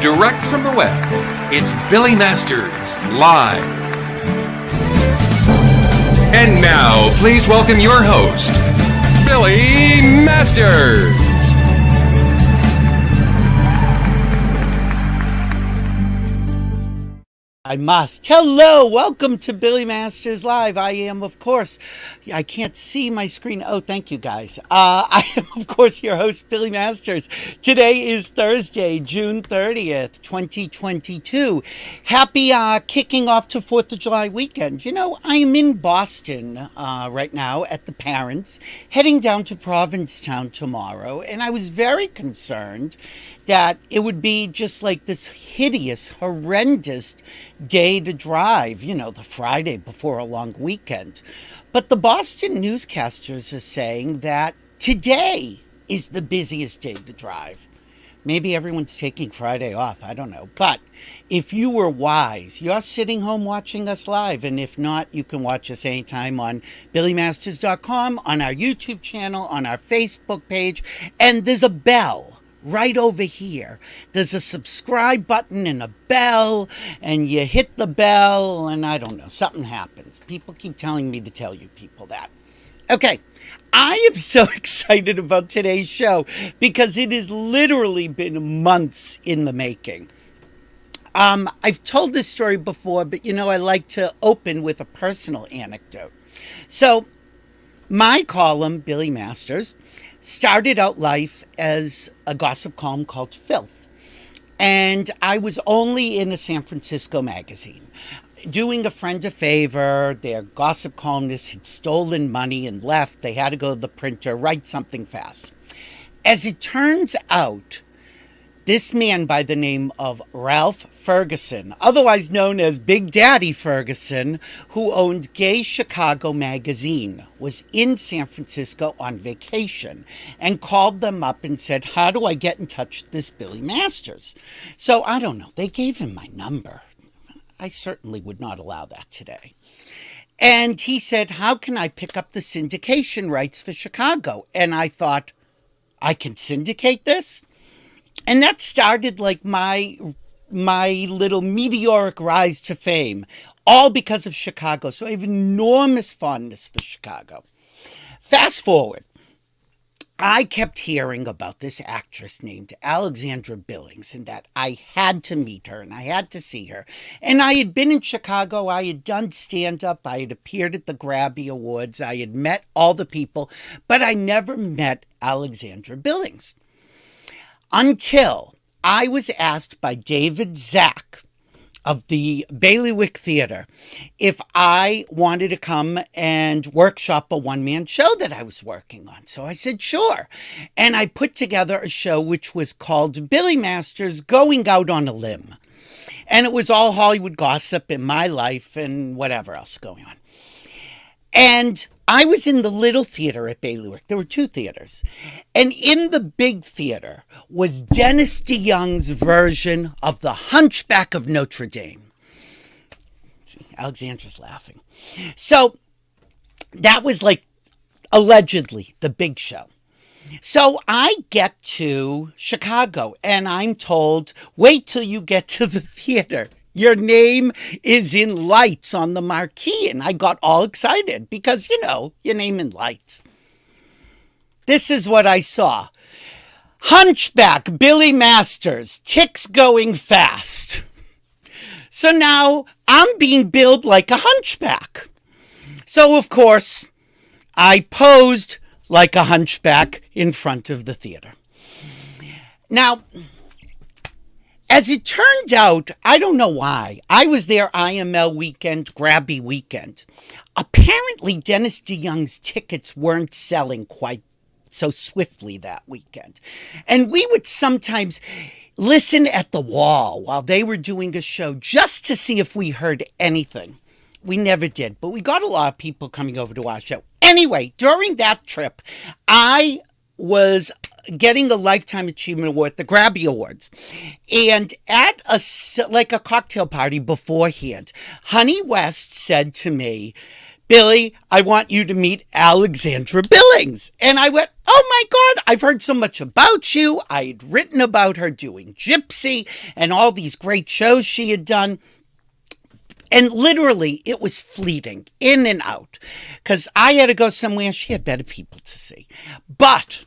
direct from the web, it's Billy Masters Live. And now, please welcome your host, Billy Masters. I must. Hello, welcome to Billy Masters Live. I am, of course, I can't see my screen. Oh, thank you, guys. I am, of course, your host, Billy Masters. Today is Thursday, June 30th, 2022. Happy kicking off to 4th of July weekend. You know, I'm in Boston right now at the Parents, heading down to Provincetown tomorrow, and I was very concerned that it would be just like this hideous, horrendous day to drive, you know, the Friday before a long weekend. But the Boston newscasters are saying that today is the busiest day to drive. Maybe everyone's taking Friday off, I don't know. But if you were wise, you're sitting home watching us live. And if not, you can watch us anytime on BillyMasters.com, on our YouTube channel, on our Facebook page. And there's a bell right over here. There's a subscribe button and a bell, and you hit the bell, and I don't know, something happens. People keep telling me to tell you people that. Okay, I am so excited about today's show because it has literally been months in the making. I've told this story before, but you know, I like to open with a personal anecdote. So, my column, Billy Masters, started out life as a gossip column called Filth. And I was only in a San Francisco magazine, doing a friend a favor. Their gossip columnist had stolen money and left. They had to go to the printer, write something fast. As it turns out, this man by the name of Ralph Ferguson, otherwise known as Big Daddy Ferguson, who owned Gay Chicago magazine, was in San Francisco on vacation and called them up and said, how do I get in touch with this Billy Masters? So I don't know. They gave him my number. I certainly would not allow that today. And he said, how can I pick up the syndication rights for Chicago? And I thought, I can syndicate this? And that started like my little meteoric rise to fame, all because of Chicago. So I have enormous fondness for Chicago. Fast forward, I kept hearing about this actress named Alexandra Billings and that I had to meet her and I had to see her. And I had been in Chicago. I had done stand-up. I had appeared at the Grabby Awards. I had met all the people, but I never met Alexandra Billings. Until I was asked by David Zack of the Bailiwick Theater if I wanted to come and workshop a one-man show that I was working on. So I said, sure. And I put together a show which was called Billy Masters Going Out on a Limb. And it was all Hollywood gossip in my life and whatever else going on. And I was in the little theater at Bailiwick. There were two theaters. And in the big theater was Dennis DeYoung's version of The Hunchback of Notre Dame. See, Alexandra's laughing. So that was like allegedly the big show. So I get to Chicago and I'm told, wait till you get to the theater. Your name is in lights on the marquee. And I got all excited because, you know, your name in lights. This is what I saw. Hunchback, Billy Masters, ticks going fast. So now I'm being billed like a hunchback. So, of course, I posed like a hunchback in front of the theater. Now, as it turned out, I don't know why, I was there IML weekend, Grabby weekend. Apparently, Dennis DeYoung's tickets weren't selling quite so swiftly that weekend. And we would sometimes listen at the wall while they were doing a show just to see if we heard anything. We never did, but we got a lot of people coming over to our show. Anyway, during that trip, I was getting a Lifetime Achievement Award at the Grabby Awards. And at a cocktail party beforehand, Honey West said to me, Billy, I want you to meet Alexandra Billings. And I went, oh my God, I've heard so much about you. I'd written about her doing Gypsy and all these great shows she had done. And literally, it was fleeting, in and out, because I had to go somewhere. She had better people to see. But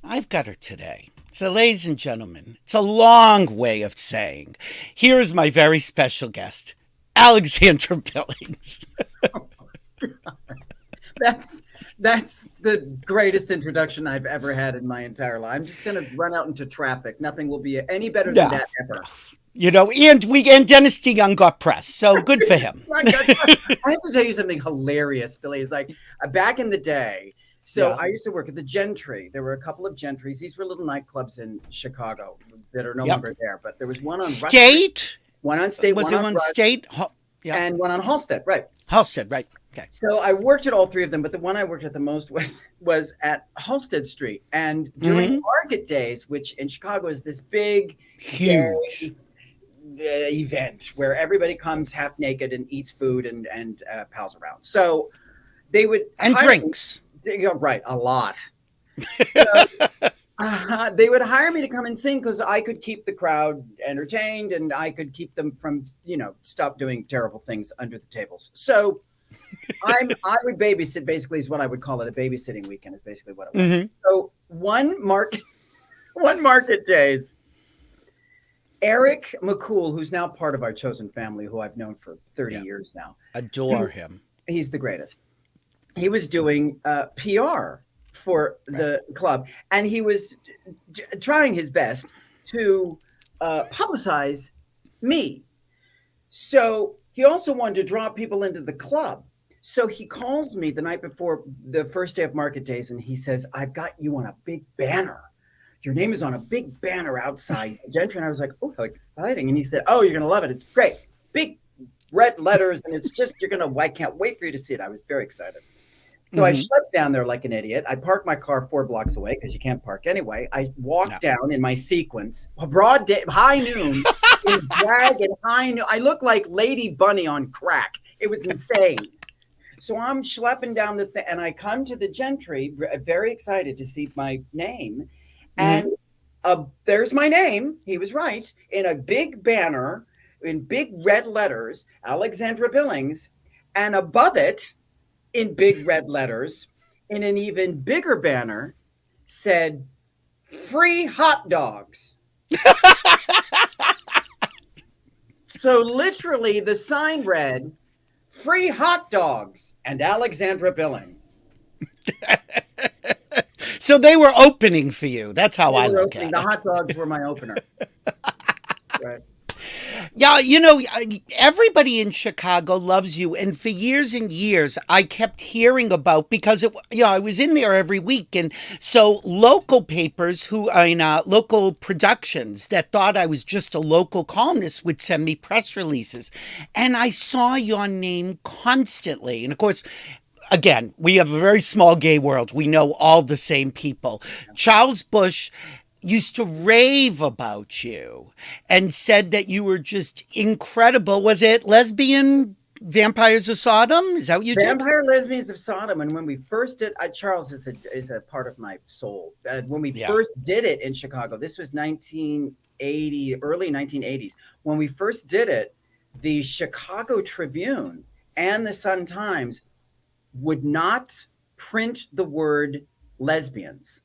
I've got her today. So, ladies and gentlemen, it's a long way of saying, here is my very special guest, Alexandra Billings. That's the greatest introduction I've ever had in my entire life. I'm just going to run out into traffic. Nothing will be any better than that ever. You know, and Dennis DeYoung got press, so good for him. I have to tell you something hilarious, Billy. It's like back in the day. So I used to work at the Gentry. There were a couple of Gentrys. These were little nightclubs in Chicago that are no longer there. But there was one on State. One on State. Was one it on State? And one on Halstead, right? Halstead, right. Okay. So I worked at all three of them, but the one I worked at the most was at Halstead Street. And during market days, which in Chicago is this big, huge event where everybody comes half naked and eats food and pals around. So they would drinks. Right, a lot. So, they would hire me to come and sing because I could keep the crowd entertained and I could keep them from, stop doing terrible things under the tables. So I would babysit, basically is what I would call it. A babysitting weekend is basically what it was. So one market days, Eric McCool, who's now part of our chosen family, who I've known for 30 years now. Adore him. He's the greatest. He was doing PR for the club, and he was trying his best to publicize me. So he also wanted to draw people into the club. So he calls me the night before the first day of market days, and he says, I've got you on a big banner. Your name is on a big banner outside Gentry. And I was like, oh, how exciting. And he said, oh, you're going to love it. It's great. Big red letters. And it's just, I can't wait for you to see it. I was very excited. So I schlepped down there like an idiot. I parked my car 4 blocks away because you can't park anyway. I walked down in my sequence, broad day, high noon, in drag and high noon. I looked like Lady Bunny on crack. It was insane. So I'm schlepping down and I come to the Gentry, very excited to see my name. And there's my name. He was right. In a big banner, in big red letters, Alexandra Billings. And above it, in big red letters, in an even bigger banner, said, free hot dogs. So literally the sign read, free hot dogs and Alexandra Billings. So they were opening for you. That's how I look at it. The hot dogs were my opener. Right. Yeah, everybody in Chicago loves you. And for years and years, I kept hearing about, because I was in there every week. And so local papers local productions that thought I was just a local columnist would send me press releases. And I saw your name constantly. And of course, again, we have a very small gay world. We know all the same people. Charles Busch used to rave about you and said that you were just incredible. Was it Lesbian Vampires of Sodom? Is that what you did? Vampire Lesbians of Sodom. And when we first did, Charles is a part of my soul. When we first did it in Chicago, this was 1980, early 1980s. When we first did it, the Chicago Tribune and the Sun-Times would not print the word lesbians.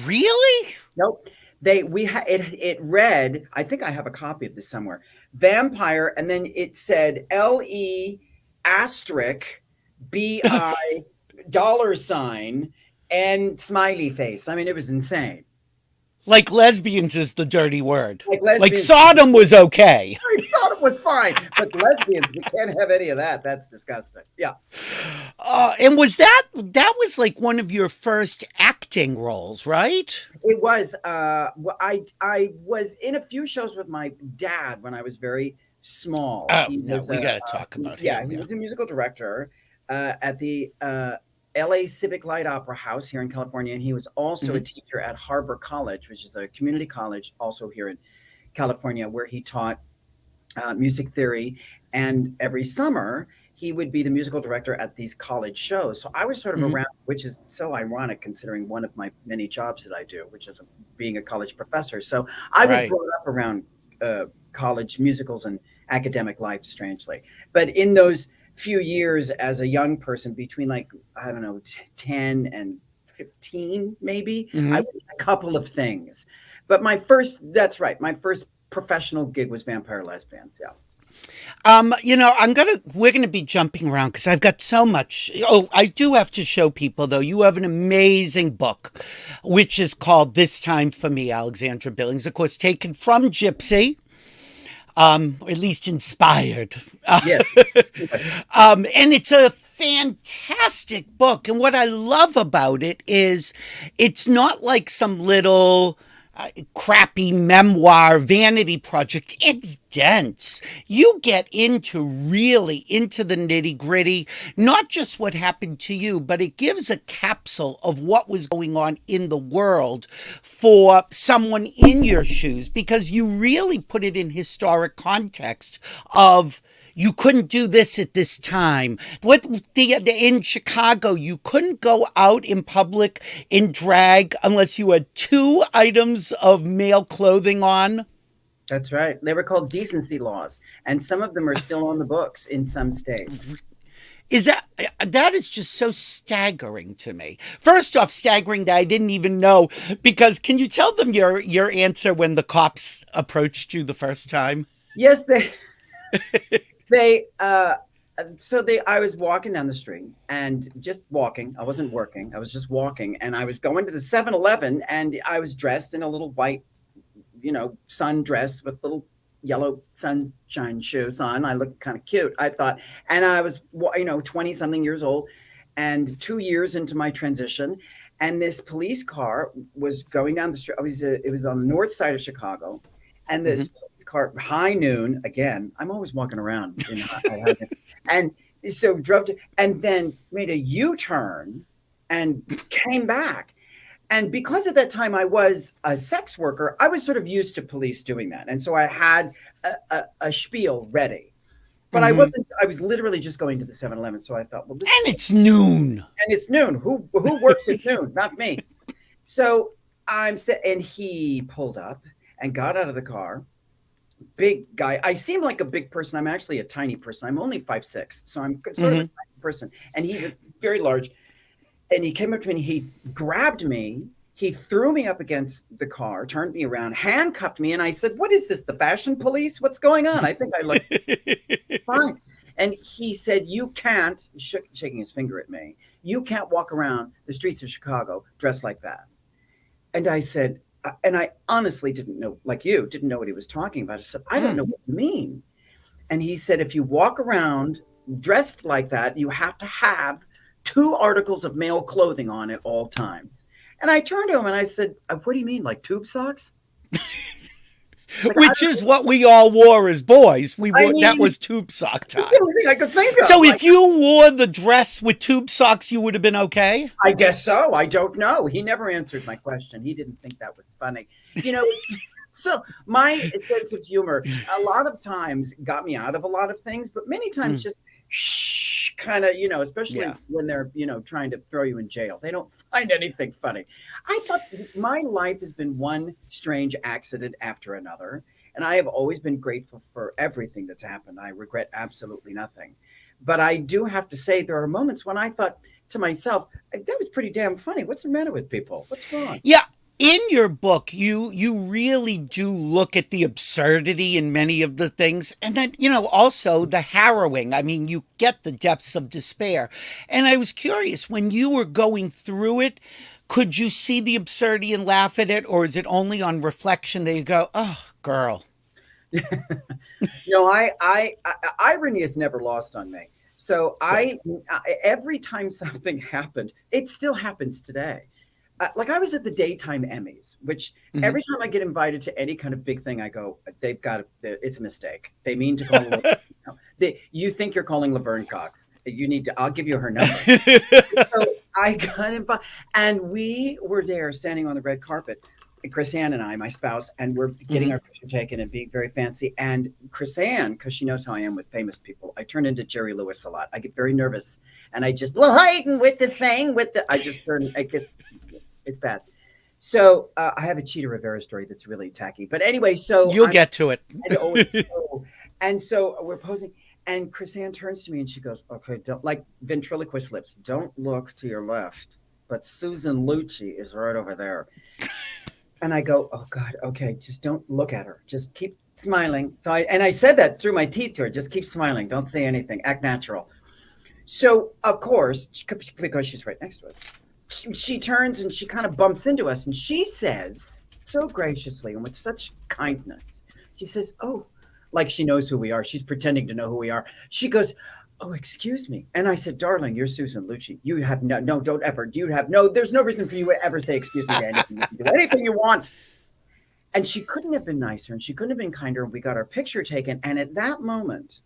Really? Nope. It read, I think I have a copy of this somewhere, vampire, and then it said LE asterisk BI $, and smiley face. I mean, it was insane. Like lesbians is the dirty word. Like Sodom was okay. Sodom was fine, but lesbians, we can't have any of that. That's disgusting. Yeah. And was that was like one of your first acting roles, right? It was. I was in a few shows with my dad when I was very small. Oh, we got to talk about him. Yeah, he was a musical director at the LA Civic Light Opera House here in California. And he was also a teacher at Harbor College, which is a community college also here in California, where he taught music theory. And every summer he would be the musical director at these college shows. So I was sort of around, which is so ironic considering one of my many jobs that I do, which is being a college professor. So I was brought up around college musicals and academic life, strangely. But in those few years as a young person, between like, I don't know, 10 and 15, maybe, I was in a couple of things. But my first professional gig was Vampire Lesbians. Yeah. We're gonna be jumping around because I've got so much. Oh, I do have to show people though. You have an amazing book, which is called "This Time for Me," Alexandra Billings, of course, taken from Gypsy, or at least inspired. Yes. And it's a fantastic book. And what I love about it is, it's not like some little crappy memoir vanity project. It's dense. You get really into the nitty gritty, not just what happened to you, but it gives a capsule of what was going on in the world for someone in your shoes, because you really put it in historic context of, you couldn't do this at this time. In Chicago, you couldn't go out in public in drag unless you had 2 items of male clothing on. That's right. They were called decency laws, and some of them are still on the books in some states. That is just so staggering to me. First off, staggering that I didn't even know, because can you tell them your answer when the cops approached you the first time? Yes, I was walking down the street and just walking. I wasn't working. I was just walking, and I was going to the 7-Eleven, and I was dressed in a little white, sun dress with little yellow sunshine shoes on. I looked kind of cute, I thought. And I was, 20 something years old and 2 years into my transition. And this police car was going down the street. It was on the north side of Chicago. And this police car, high noon, again, I'm always walking around. And so and then made a U-turn and came back. And because at that time I was a sex worker, I was sort of used to police doing that. And so I had a spiel ready. But I was literally just going to the 7-Eleven. So I thought, well, it's noon. And it's noon. Who works at noon? Not me. So and he pulled up and got out of the car. Big guy. I seem like a big person. I'm actually a tiny person. I'm only 5'6", so I'm sort of a tiny person. And he was very large. And he came up to me and he grabbed me. He threw me up against the car, turned me around, handcuffed me. And I said, "What is this, the fashion police? What's going on? I think I look fine." And he said, "You can't," shaking his finger at me, "you can't walk around the streets of Chicago dressed like that." And I said, and I honestly didn't know, like you, didn't know what he was talking about. I said, "I don't know what you mean." And he said, "If you walk around dressed like that, you have to have 2 articles of male clothing on at all times." And I turned to him and I said, "What do you mean, like tube socks?" Which is what we all wore as boys. That was tube sock time. That's the only thing I could think of. So if you wore the dress with tube socks, you would have been okay? I guess so. I don't know. He never answered my question. He didn't think that was funny. So my sense of humor a lot of times got me out of a lot of things, but many times just kind of, especially when they're, trying to throw you in jail. They don't find anything funny. I thought my life has been one strange accident after another, and I have always been grateful for everything that's happened. I regret absolutely nothing. But I do have to say there are moments when I thought to myself, that was pretty damn funny. What's the matter with people? What's wrong? Yeah. In your book, you really do look at the absurdity in many of the things. And then, also the harrowing. I mean, you get the depths of despair. And I was curious, when you were going through it, could you see the absurdity and laugh at it? Or is it only on reflection that you go, "Oh, girl"? Irony is never lost on me. So every time something happened, it still happens today. Like I was at the daytime Emmys, which every time I get invited to any kind of big thing, I go, it's a mistake. They mean to call you think you're calling Laverne Cox. I'll give you her number. So I got invited, and we were there standing on the red carpet Chris Ann and I, my spouse, and we're getting our picture taken and being very fancy. And Chris Ann, because she knows how I am with famous people, I turn into Jerry Lewis a lot. I get very nervous, and I just lighten with the thing I just turn. It's bad. So I have a Cheetah Rivera story that's really tacky. But anyway, so you'll get to it. And so we're posing, and Chris Ann turns to me and she goes, "Okay, don't, like ventriloquist lips. Don't look to your left, but Susan Lucci is right over there." And I go, "Oh God, okay, just don't look at her. Just keep smiling." So I said that through my teeth to her. Just keep smiling. Don't say anything. Act natural. So of course, because she's right next to us, she turns and she kind of bumps into us, and she says so graciously and with such kindness, she says, "Oh," like she knows who we are. She's pretending to know who we are. She goes, "Oh, excuse me." And I said, "Darling, you're Susan Lucci. You have no, don't ever, there's no reason for you to ever say excuse me to anything. You can do anything you want." And she couldn't have been nicer and she couldn't have been kinder. And we got our picture taken. And at that moment,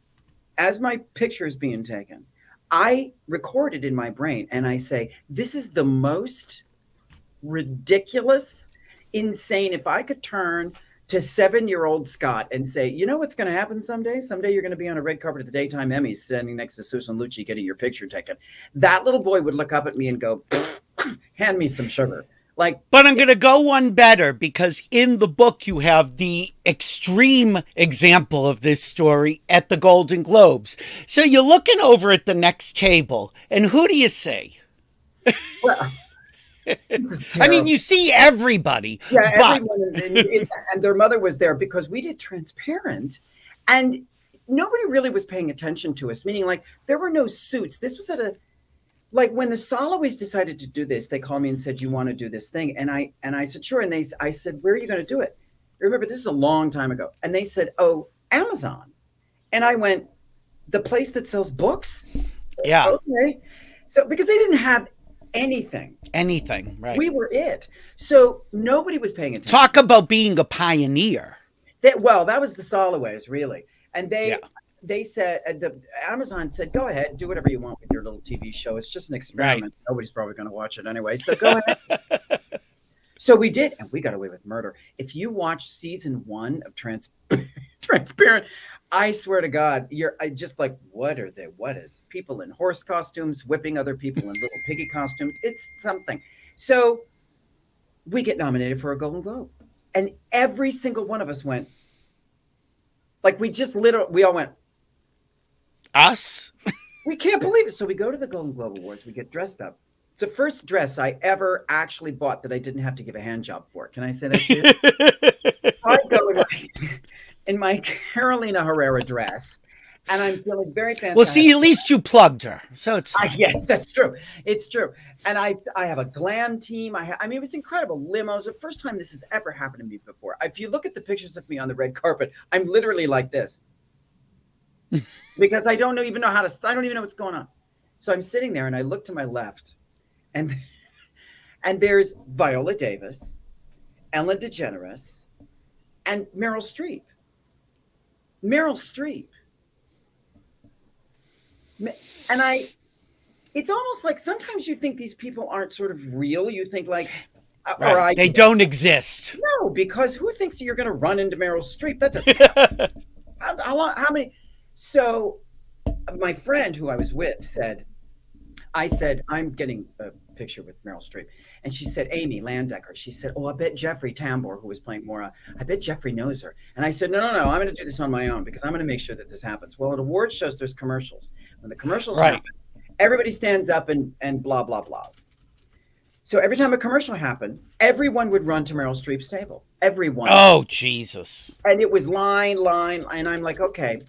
as my picture is being taken, I recorded in my brain and I say, this is the most ridiculous, insane. If I could turn to 7-year-old Scott and say, you know what's going to happen someday? Someday you're going to be on a red carpet at the daytime Emmys standing next to Susan Lucci getting your picture taken. That little boy would look up at me and go, hand me some sugar. But I'm going to go one better, because in the book you have the extreme example of this story at the Golden Globes. So you're looking over at the next table, and who do you see? Well, I mean, you see everybody. Yeah, but... everyone, and their mother was there because we did transparent, and nobody really was paying attention to us, meaning like there were no suits. This was at like when the Soloway's decided to do this, they called me and said, "You want to do this thing?" And I said, "Sure." And I said, "Where are you going to do it?" Remember, this is a long time ago. And they said, "Oh, Amazon." And I went, "The place that sells books?" Yeah. Okay. So because they didn't have anything, right? We were it. So nobody was paying attention. Talk about being a pioneer. That was the Soloways, really. And they said, the Amazon said, "Go ahead, do whatever you want with your little TV show. It's just an experiment. Right. Nobody's probably going to watch it anyway. So go ahead." So we did, and we got away with murder. If you watch season 1 of Transparent, I swear to God, I just like, what is people in horse costumes whipping other people in little piggy costumes? It's something. So we get nominated for a Golden Globe, and every single one of us went, like, we all went, us? We can't believe it. So we go to the Golden Globe Awards, we get dressed up. It's the first dress I ever actually bought that I didn't have to give a hand job for. Can I say that to you? So I go in my Carolina Herrera dress, and I'm feeling very fantastic. Well, see, at least you plugged her, so it's yes, that's true. It's true. And I have a glam team. I mean, it was incredible. Limos. The first time this has ever happened to me before. If you look at the pictures of me on the red carpet, I'm literally like this. Because I don't even know what's going on. So I'm sitting there and I look to my left, and there's Viola Davis, Ellen DeGeneres, and Meryl Streep. And it's almost like sometimes you think these people aren't sort of real. You think like, right. They don't exist. No, because who thinks you're going to run into Meryl Streep? That doesn't happen. How many? So my friend who I was with I said, "I'm getting a picture with Meryl Streep." And she said, "Amy Landecker." She said, "Oh, I bet Jeffrey Tambor, who was playing Maura, I bet Jeffrey knows her." And I said, No, I'm going to do this on my own because I'm going to make sure that this happens. Well, at award shows, there's commercials. When the commercials happen, everybody stands up and blah, blah, blahs. So every time a commercial happened, everyone would run to Meryl Streep's table. Everyone. Oh, Jesus. And it was line. And I'm like, okay,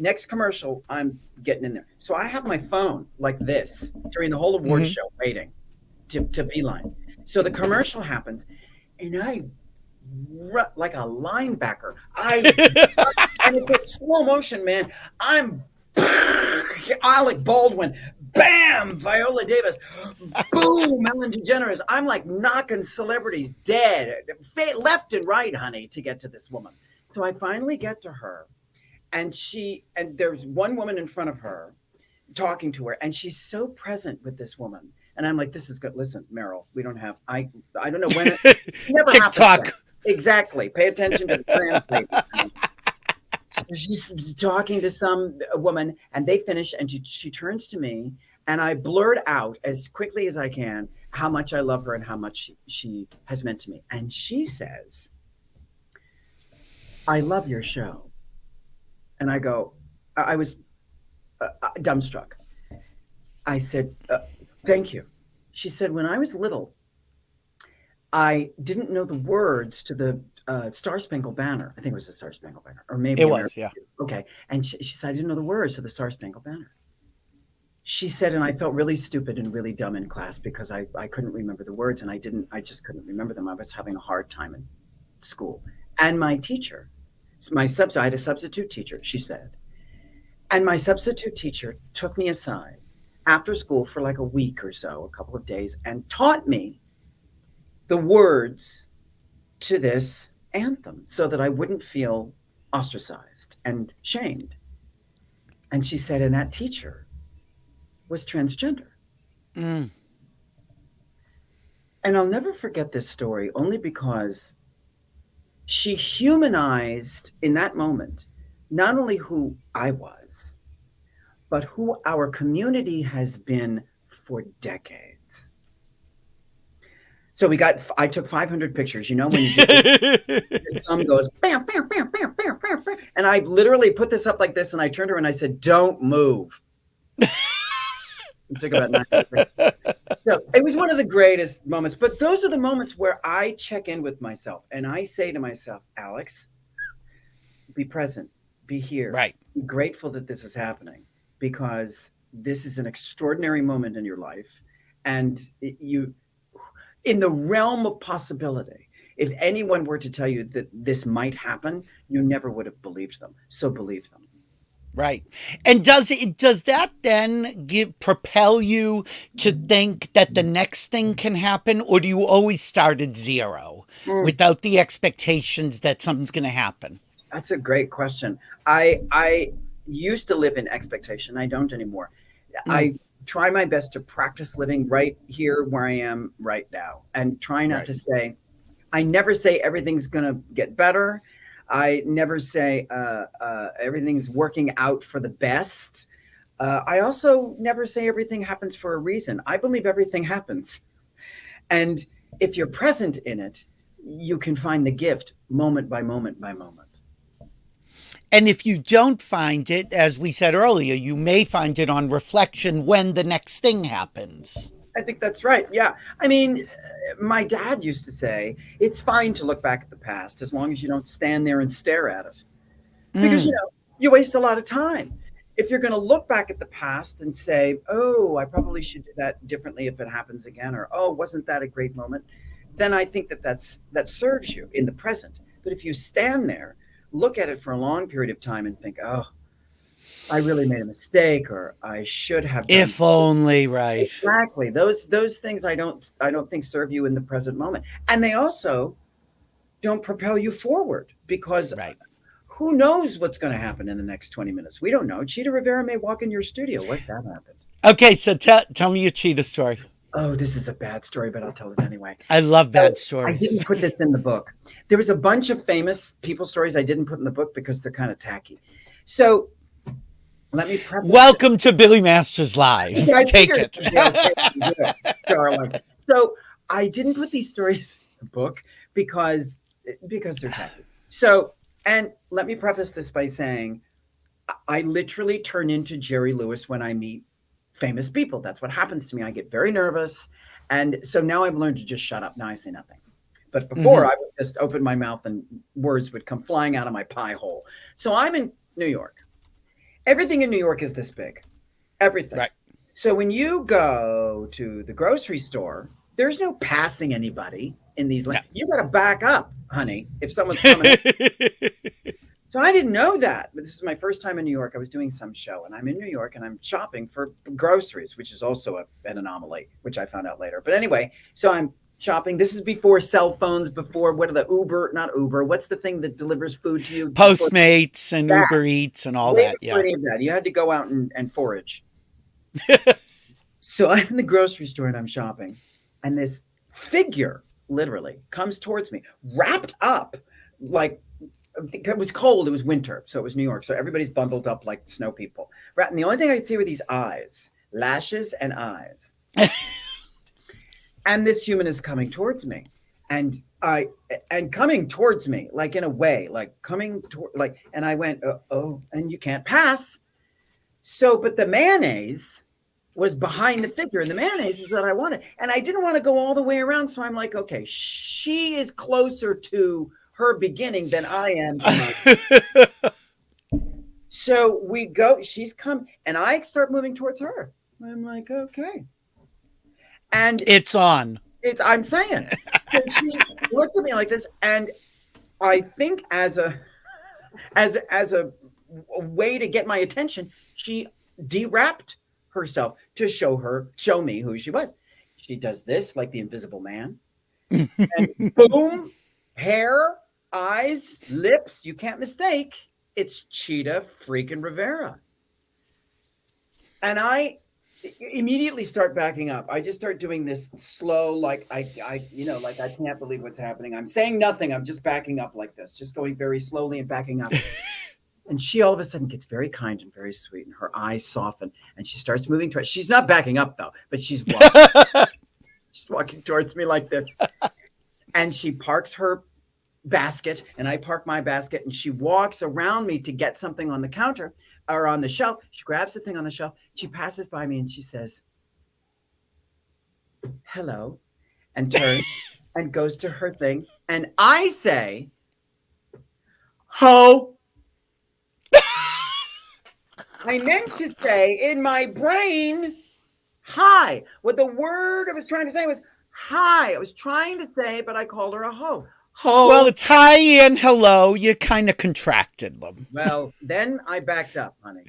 next commercial, I'm getting in there. So I have my phone like this during the whole award show waiting to beeline. So the commercial happens, and I run like a linebacker. And it's a slow motion, man. I'm Alec Baldwin, bam, Viola Davis, boom, Ellen DeGeneres. I'm like knocking celebrities dead, left and right, honey, to get to this woman. So I finally get to her. And there's one woman in front of her talking to her, and she's so present with this woman. And I'm like, this is good. Listen, Meryl, we don't have, I don't know when it never TikTok. happens. Exactly. Pay attention to the translate. So she's talking to some woman and they finish and she turns to me and I blurt out as quickly as I can how much I love her and how much she has meant to me. And she says, I love your show. And I go, I was dumbstruck. I said, thank you. She said, when I was little, I didn't know the words to the Star Spangled Banner. I think it was the Star Spangled Banner, or maybe it was, yeah. Okay. And she said, I didn't know the words to the Star Spangled Banner. She said, and I felt really stupid and really dumb in class because I couldn't remember the words and I just couldn't remember them. I was having a hard time in school. And my teacher, I had a substitute teacher, she said. And my substitute teacher took me aside after school for like a week or so, a couple of days, and taught me the words to this anthem so that I wouldn't feel ostracized and shamed. And she said, and that teacher was transgender. Mm. And I'll never forget this story only because she humanized in that moment, not only who I was, but who our community has been for decades. So I took 500 pictures. You know, when you the sun goes, bam, bam, bam, bam, bam, bam, bam. And I literally put this up like this and I turned to her and I said, don't move. It took about 9 minutes. So it was one of the greatest moments, but those are the moments where I check in with myself and I say to myself, Alex, be present, be here, right? Be grateful that this is happening because this is an extraordinary moment in your life. And you, in the realm of possibility, if anyone were to tell you that this might happen, you never would have believed them. So believe them. Right. And does that then propel you to think that the next thing can happen, or do you always start at zero without the expectations that something's going to happen? That's a great question. I used to live in expectation. I don't anymore. I try my best to practice living right here where I am right now and try not to say, I never say everything's going to get better. I never say everything's working out for the best. I also never say everything happens for a reason. I believe everything happens. And if you're present in it, you can find the gift moment by moment by moment. And if you don't find it, as we said earlier, you may find it on reflection when the next thing happens. I think that's right. Yeah. I mean, my dad used to say, it's fine to look back at the past as long as you don't stand there and stare at it. Because, you know, you waste a lot of time. If you're going to look back at the past and say, oh, I probably should do that differently if it happens again, or, oh, wasn't that a great moment? Then I think that serves you in the present. But if you stand there, look at it for a long period of time and think, oh, I really made a mistake, or I should have done if only, right? Exactly. Those things I don't think serve you in the present moment, and they also don't propel you forward because who knows what's going to happen in the next 20 minutes? We don't know. Cheetah Rivera may walk in your studio. What if that happened? Okay, so tell me your cheetah story. Oh, this is a bad story, but I'll tell it anyway. I love bad stories. I didn't put this in the book. There was a bunch of famous people stories I didn't put in the book because they're kind of tacky. So let me welcome to Billy Masters Live. Yeah, Take it. Darling. So I didn't put these stories in the book because they're tacky. So, and let me preface this by saying I literally turn into Jerry Lewis when I meet famous people. That's what happens to me. I get very nervous. And so now I've learned to just shut up. Now I say nothing. But before I would just open my mouth and words would come flying out of my pie hole. So I'm in New York. Everything in New York is this big. Everything. Right. So when you go to the grocery store, there's no passing anybody in these lanes. You got to back up, honey, if someone's coming. So I didn't know that. But this is my first time in New York. I was doing some show, and I'm in New York, and I'm shopping for groceries, which is also an anomaly, which I found out later. But anyway, so I'm shopping. This is before cell phones, before what are the Uber, not Uber. What's the thing that delivers food to you? Postmates and Uber Eats and all that. Yeah. Any of that. You had to go out and forage. So I'm in the grocery store and I'm shopping, and this figure literally comes towards me, wrapped up like it was cold. It was winter, so it was New York. So everybody's bundled up like snow people. And the only thing I could see were these eyes, lashes and eyes. And this human is coming towards me, and coming towards me like in a way, like coming toward, like, and I went, oh, and you can't pass. So, but the mayonnaise was behind the figure, and the mayonnaise is what I wanted, and I didn't want to go all the way around. So I'm like, okay, she is closer to her beginning than I am to my. So we go, she's come, and I start moving towards her. I'm like, okay. And it's on. I'm saying. So she looks at me like this, and I think as a way to get my attention, she dewrapped herself to show me who she was. She does this like the Invisible Man. And boom, hair, eyes, lips, you can't mistake. It's Cheetah freaking Rivera. And I immediately start backing up. I just start doing this slow, like I can't believe what's happening. I'm saying nothing. I'm just backing up like this, just going very slowly and backing up. And she all of a sudden gets very kind and very sweet, and her eyes soften, and she starts moving towards. She's not backing up though, but she's walking towards me like this. And she parks her basket, and I park my basket, and she walks around me to get something on the counter or on the shelf. She grabs the thing on the shelf. She passes by me and she says, hello, and turns and goes to her thing. And I say, ho. I meant to say in my brain, hi. What the word I was trying to say was hi. I was trying to say, but I called her a ho. Ho. Well, it's hi and hello. You kind of contracted them. Well, then I backed up, honey.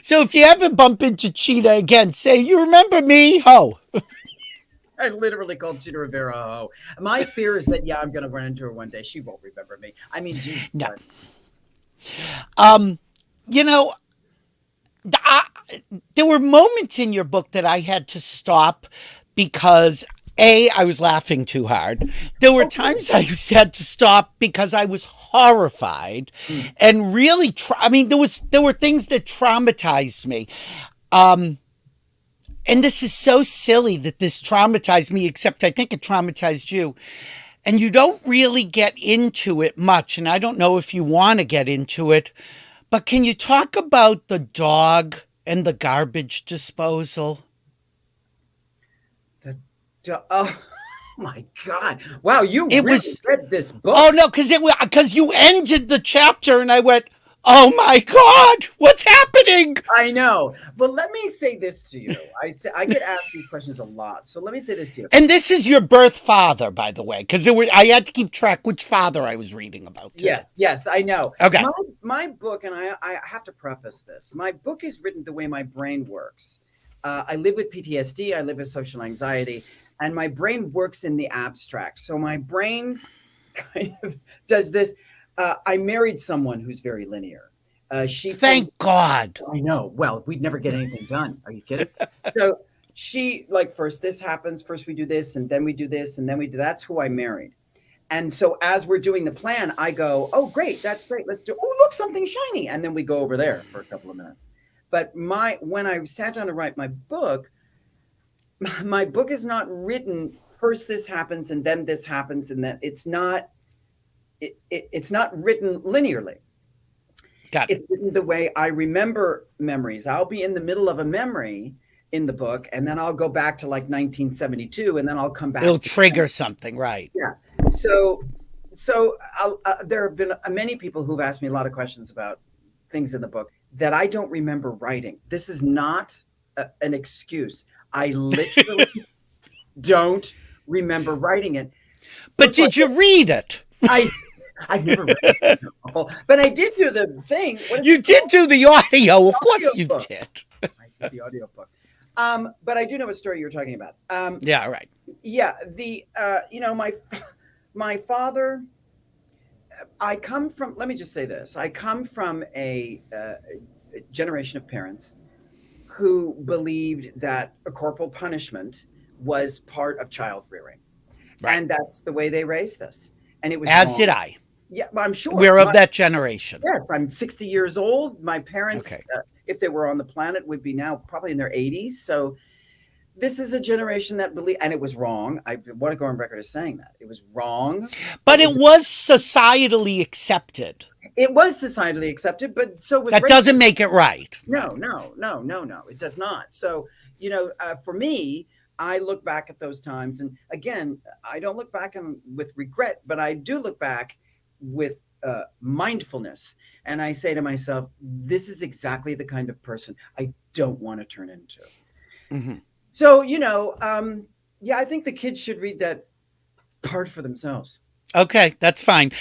So if you ever bump into Cheetah again, say, you remember me? Ho. I literally called Cheetah Rivera a ho. My fear is that, I'm going to run into her one day. She won't remember me. I mean, geez. No. There were moments in your book that I had to stop because I was laughing too hard. There were times I had to stop because I was horrified and really, there were things that traumatized me. And this is so silly that this traumatized me, except I think it traumatized you. And you don't really get into it much, and I don't know if you want to get into it, but can you talk about the dog and the garbage disposal? Oh my God. Wow, you read this book. Oh, no, because you ended the chapter, and I went, oh my God, what's happening? I know. But let me say this to you. I get asked these questions a lot. So let me say this to you. And this is your birth father, by the way, because I had to keep track which father I was reading about. Too. Yes, I know. Okay. My book, and I have to preface this, my book is written the way my brain works. I live with PTSD. I live with social anxiety, and my brain works in the abstract. So my brain kind of does this. I married someone who's very linear. Thank God. I know. Well, we'd never get anything done. Are you kidding? So she first this happens, first we do this, and then we do this, and then we do. That's who I married. And so as we're doing the plan, I go, oh, great. That's great. Let's do, oh, look, something shiny. And then we go over there for a couple of minutes. But when I sat down to write my book is not written first this happens and then this happens, and then it's not written linearly. Got it. It's written the way I remember memories. I'll be in the middle of a memory in the book, and then I'll go back to 1972, and then I'll come back. It'll trigger something, right? Yeah. So there have been many people who've asked me a lot of questions about things in the book that I don't remember writing. This is not an excuse. I literally don't remember writing it. But did you read it? I've never read it, but I did do the thing. You did do the audio, of course you did. I did the audio book. But I do know what story you're talking about. Yeah, right. Yeah, my father. Let me just say this. I come from a generation of parents who believed that a corporal punishment was part of child rearing. Right. And that's the way they raised us. And it was As wrong. did I. Yeah, well, I'm sure. We're of that generation. Yes, I'm 60 years old. My parents, Okay. if they were on the planet, would be now probably in their 80s. So this is a generation that believe, and it was wrong. I want to go on record as saying that it was wrong. But it was societally accepted. It was societally accepted, but so was that doesn't make it right. No, it does not. So, for me, I look back at those times, and again, I don't look back with regret, but I do look back with mindfulness, and I say to myself, this is exactly the kind of person I don't want to turn into. Mm-hmm. So, I think the kids should read that part for themselves. Okay, that's fine.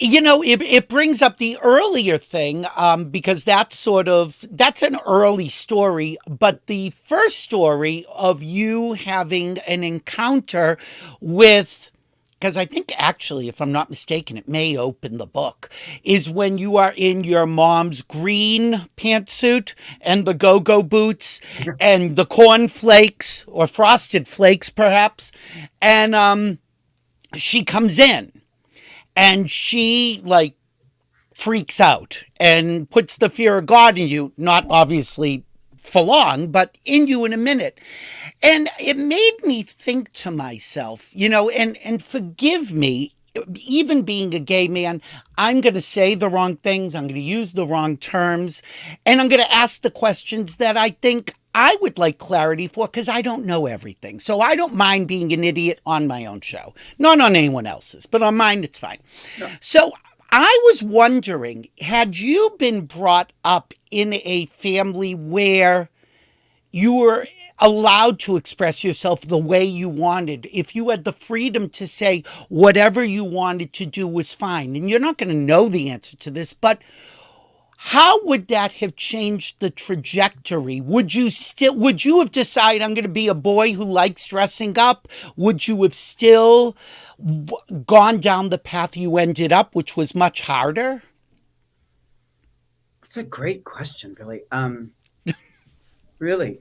It brings up the earlier thing, because that's an early story, but the first story of you having an encounter with, because I think actually, if I'm not mistaken, it may open the book, is when you are in your mom's green pantsuit and the go-go boots and the corn flakes or frosted flakes, perhaps. And she comes in and she freaks out and puts the fear of God in you, not obviously for long, but in you in a minute. And it made me think to myself, and forgive me, even being a gay man, I'm going to say the wrong things. I'm going to use the wrong terms. And I'm going to ask the questions that I think I would like clarity for, because I don't know everything. So I don't mind being an idiot on my own show. Not on anyone else's, but on mine, it's fine. No. So I was wondering, had you been brought up in a family where you were allowed to express yourself the way you wanted, if you had the freedom to say whatever you wanted to do was fine? And you're not going to know the answer to this, but how would that have changed the trajectory? Would you have decided, I'm going to be a boy who likes dressing up? Would you have still gone down the path you ended up, which was much harder? That's a great question, Billy. Really,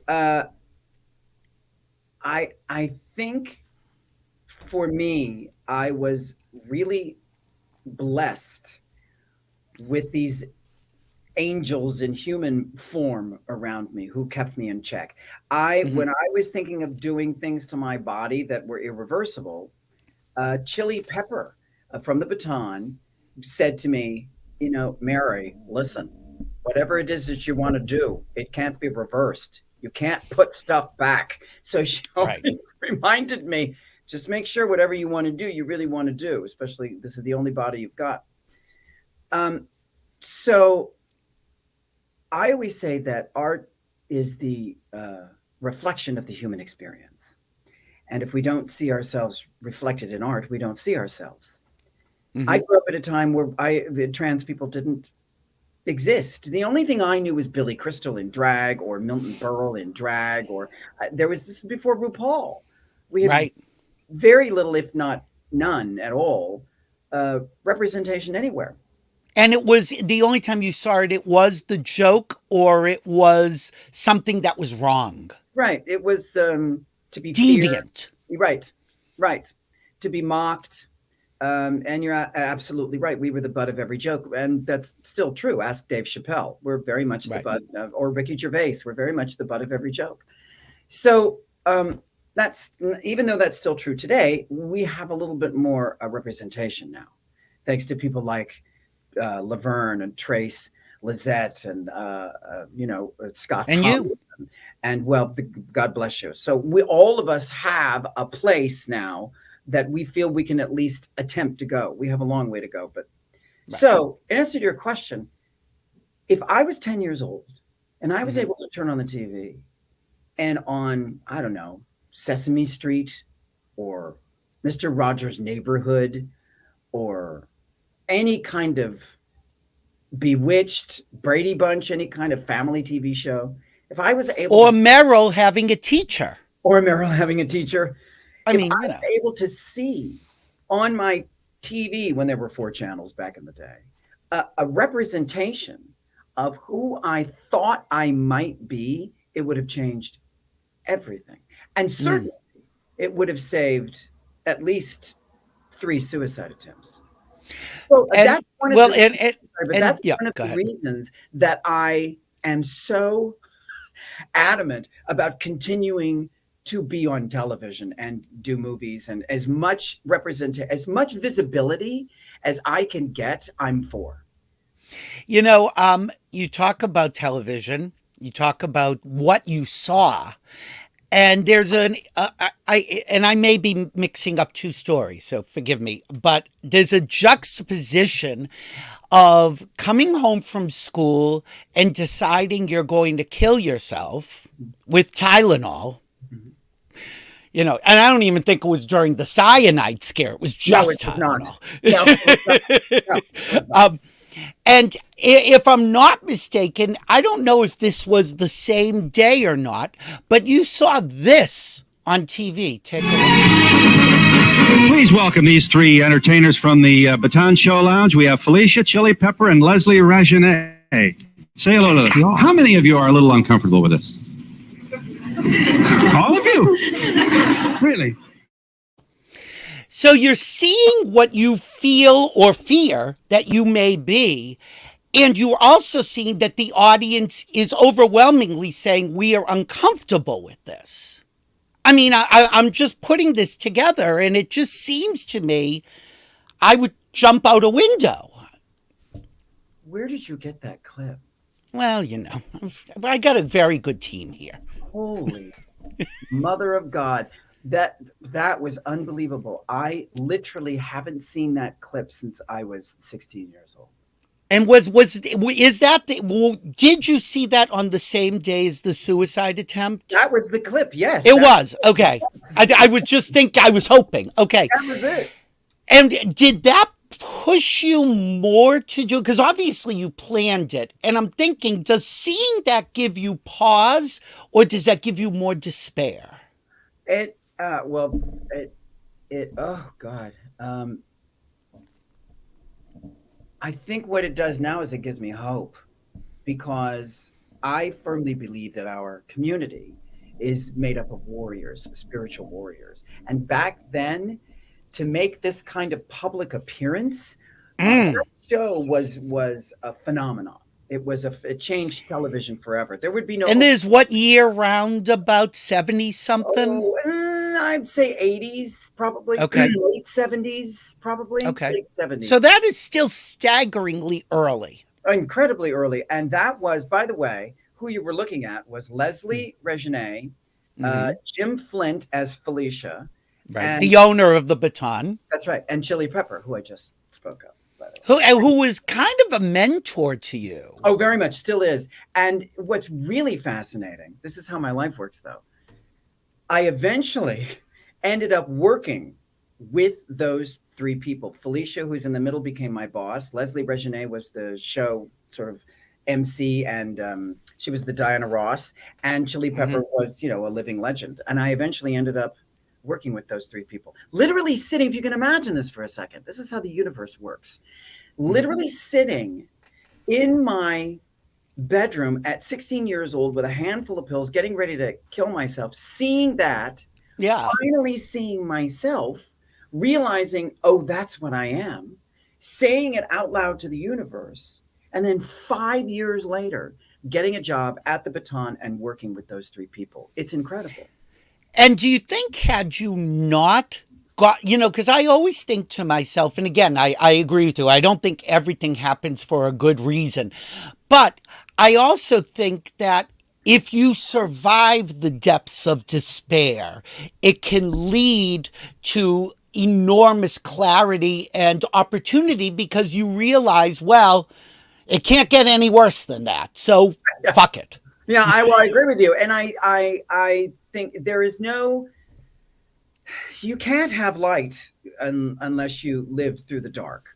I think for me, I was really blessed with these angels in human form around me who kept me in check. When I was thinking of doing things to my body that were irreversible, Chili Pepper from the Baton said to me, Mary, listen, whatever it is that you want to do, it can't be reversed. You can't put stuff back. So she always reminded me, just make sure whatever you want to do, you really want to do, especially this is the only body you've got. So I always say that art is the reflection of the human experience. And if we don't see ourselves reflected in art, we don't see ourselves. Mm-hmm. I grew up at a time where trans people didn't exist. The only thing I knew was Billy Crystal in drag or Milton Berle in drag, or there was this before RuPaul. We had very little, if not none at all, representation anywhere. And it was the only time you saw it, it was the joke or it was something that was wrong. Right. It was to be deviant. Feared. Right. To be mocked. And you're absolutely right. We were the butt of every joke. And that's still true. Ask Dave Chappelle. We're very much the butt or Ricky Gervais. We're very much the butt of every joke. So that's, even though that's still true today, we have a little bit more representation now, thanks to people like Laverne and Trace Lizette and Scott and Collins, you and God bless you. So all of us have a place now that we feel we can at least attempt to go. We have a long way to go, but so in answer to your question, if I was 10 years old and I was able to turn on the TV and on, I don't know, Sesame Street or Mr. Rogers' Neighborhood or any kind of Bewitched, Brady Bunch, any kind of family TV show, if I was able Meryl having a teacher. I mean, I was able to see on my TV when there were 4 channels back in the day, a representation of who I thought I might be, it would have changed everything. And certainly it would have saved at least 3 suicide attempts. So that's one of the reasons that I am so adamant about continuing to be on television and do movies, and as much visibility as I can get, I'm for. You know, you talk about television, you talk about what you saw, and there's I may be mixing up 2 stories, so forgive me, but there's a juxtaposition of coming home from school and deciding you're going to kill yourself with Tylenol. You know, and I don't even think it was during the cyanide scare. It was just Tylenol. And if I'm not mistaken, I don't know if this was the same day or not, but you saw this on TV. Take a look. Please welcome these 3 entertainers from the Baton Show Lounge. We have Felicia, Chili Pepper, and Leslie Regine. Say hello to them. How many of you are a little uncomfortable with this? All of you? Really? So you're seeing what you feel or fear that you may be, and you're also seeing that the audience is overwhelmingly saying we are uncomfortable with this. I mean, I'm just putting this together, and it just seems to me I would jump out a window. Where did you get that clip? Well, you know, I got a very good team here. Holy mother of God. That was unbelievable. I literally haven't seen that clip since I was 16 years old. And did you see that on the same day as the suicide attempt? That was the clip, yes. It was. Okay. I was hoping. Okay. That was it. And did that push you more to do, because obviously you planned it, and I'm thinking, does seeing that give you pause, or does that give you more despair? Oh God. I think what it does now is it gives me hope, because I firmly believe that our community is made up of warriors, spiritual warriors. And back then, to make this kind of public appearance, that show was a phenomenon. It changed television forever. There would be no. And there's what year round about 70 something? I'd say 80s, probably. Okay. Late 70s, probably. Okay. Late 70s. So that is still staggeringly early. Incredibly early. And that was, by the way, who you were looking at was Leslie Regine, Jim Flint as Felicia. Right. And, the owner of the Baton. That's right. And Chili Pepper, who I just spoke of. Who was kind of a mentor to you. Oh, very much. Still is. And what's really fascinating, this is how my life works, though. I eventually ended up working with those 3 people. Felicia, who's in the middle, became my boss. Leslie Regine was the show sort of MC, and she was the Diana Ross. And Chili Pepper was, a living legend. And I eventually ended up working with those 3 people. Literally sitting, if you can imagine this for a second, this is how the universe works. Literally sitting in my bedroom at 16 years old with a handful of pills, getting ready to kill myself, seeing that, finally seeing myself, realizing, oh, that's what I am, saying it out loud to the universe, and then 5 years later, getting a job at the Baton and working with those 3 people. It's incredible. And do you think, had you not got, because I always think to myself, and again, I agree with you, I don't think everything happens for a good reason, but I also think that if you survive the depths of despair, it can lead to enormous clarity and opportunity, because you realize, well, it can't get any worse than that. So fuck it. Yeah, I agree with you. And I think there is you can't have light unless you live through the dark.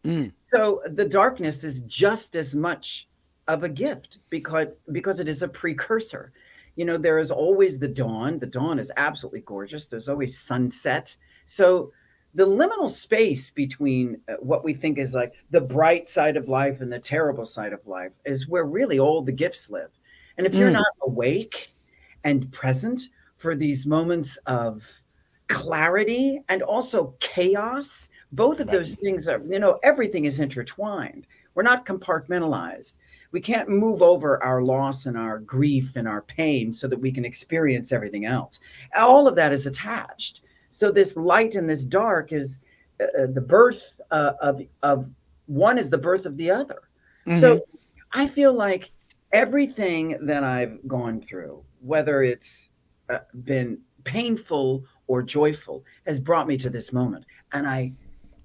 So the darkness is just as much of a gift because it is a precursor. There is always the dawn. The dawn is absolutely gorgeous. There's always sunset. So the liminal space between what we think is like the bright side of life and the terrible side of life is where really all the gifts live. And if you're not awake and present for these moments of clarity and also chaos, both of those things are, everything is intertwined. We're not compartmentalized. We can't move over our loss and our grief and our pain so that we can experience everything else. All of that is attached. So this light and this dark is the birth of one is the birth of the other. So I feel like everything that I've gone through, whether it's been painful or joyful, has brought me to this moment. And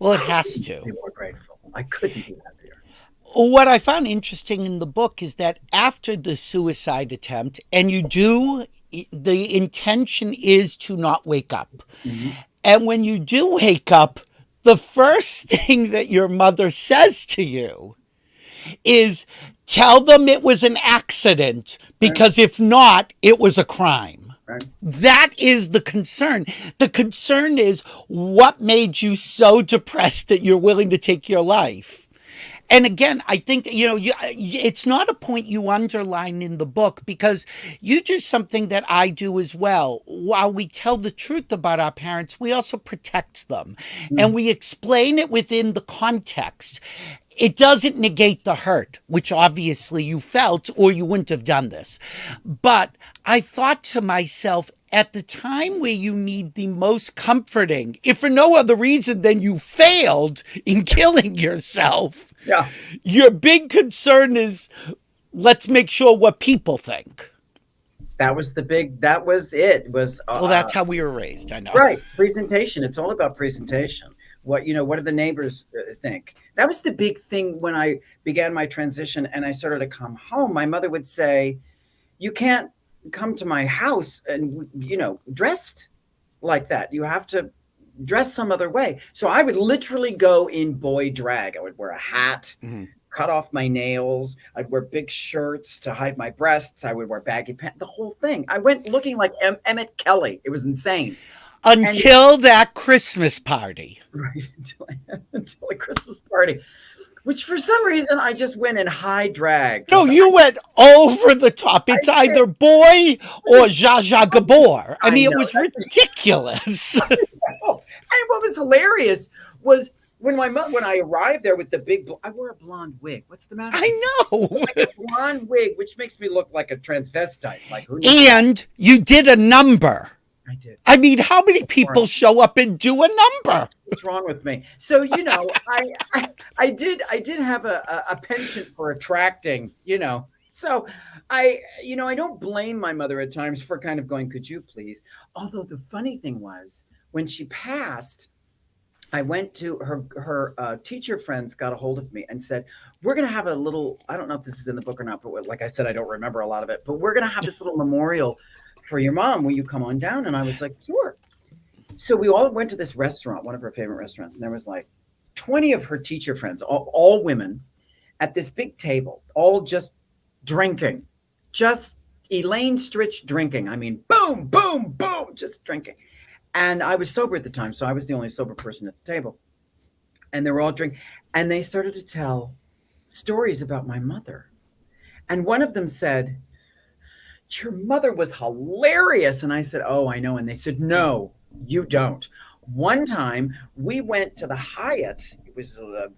it has to be more grateful. I couldn't be happier. What I found interesting in the book is that after the suicide attempt, and the intention is to not wake up. And when you do wake up, the first thing that your mother says to you is, tell them it was an accident, because if not, it was a crime. Right. That is the concern. The concern is, what made you so depressed that you're willing to take your life? And again, I think, it's not a point you underline in the book, because you do something that I do as well. While we tell the truth about our parents, we also protect them. And we explain it within the context. It doesn't negate the hurt, which obviously you felt, or you wouldn't have done this. But I thought to myself, at the time where you need the most comforting, if for no other reason than you failed in killing yourself, your big concern is, let's make sure what people think. That was it. Well, that's how we were raised, I know. Right. Presentation. It's all about presentation. What do the neighbors think? That was the big thing when I began my transition and I started to come home. My mother would say, you can't come to my house and, dressed like that. You have to dress some other way. So I would literally go in boy drag. I would wear a hat, cut off my nails. I'd wear big shirts to hide my breasts. I would wear baggy pants, the whole thing. I went looking like Emmett Kelly. It was insane. Until that Christmas party. Right. Until a Christmas party, which for some reason I just went in high drag. No, you went over the top. It's either boy or Zsa Zsa Gabor. I mean, it was ridiculous. And what was hilarious was when I arrived there with the big, I wore a blonde wig. What's the matter? I know. Like a blonde wig, which makes me look like a transvestite. And you did a number. I did. I mean, how many people show up and do a number? What's wrong with me? So, I did have a penchant for attracting, So I don't blame my mother at times for kind of going, could you please? Although the funny thing was, when she passed, I went to her teacher friends got a hold of me and said, we're going to have a little, I don't know if this is in the book or not, but like I said, I don't remember a lot of it, but we're going to have this little memorial for your mom. Will you come on down? And I was like, sure. So we all went to this restaurant, one of her favorite restaurants. And there was like 20 of her teacher friends, all women, at this big table, all just drinking, just Elaine Stritch drinking. I mean, boom, boom, boom, just drinking. And I was sober at the time, so I was the only sober person at the table. And they were all drinking. And they started to tell stories about my mother. And one of them said, your mother was hilarious. And I said, oh, I know. And they said, no, you don't. One time we went to the Hyatt. It was a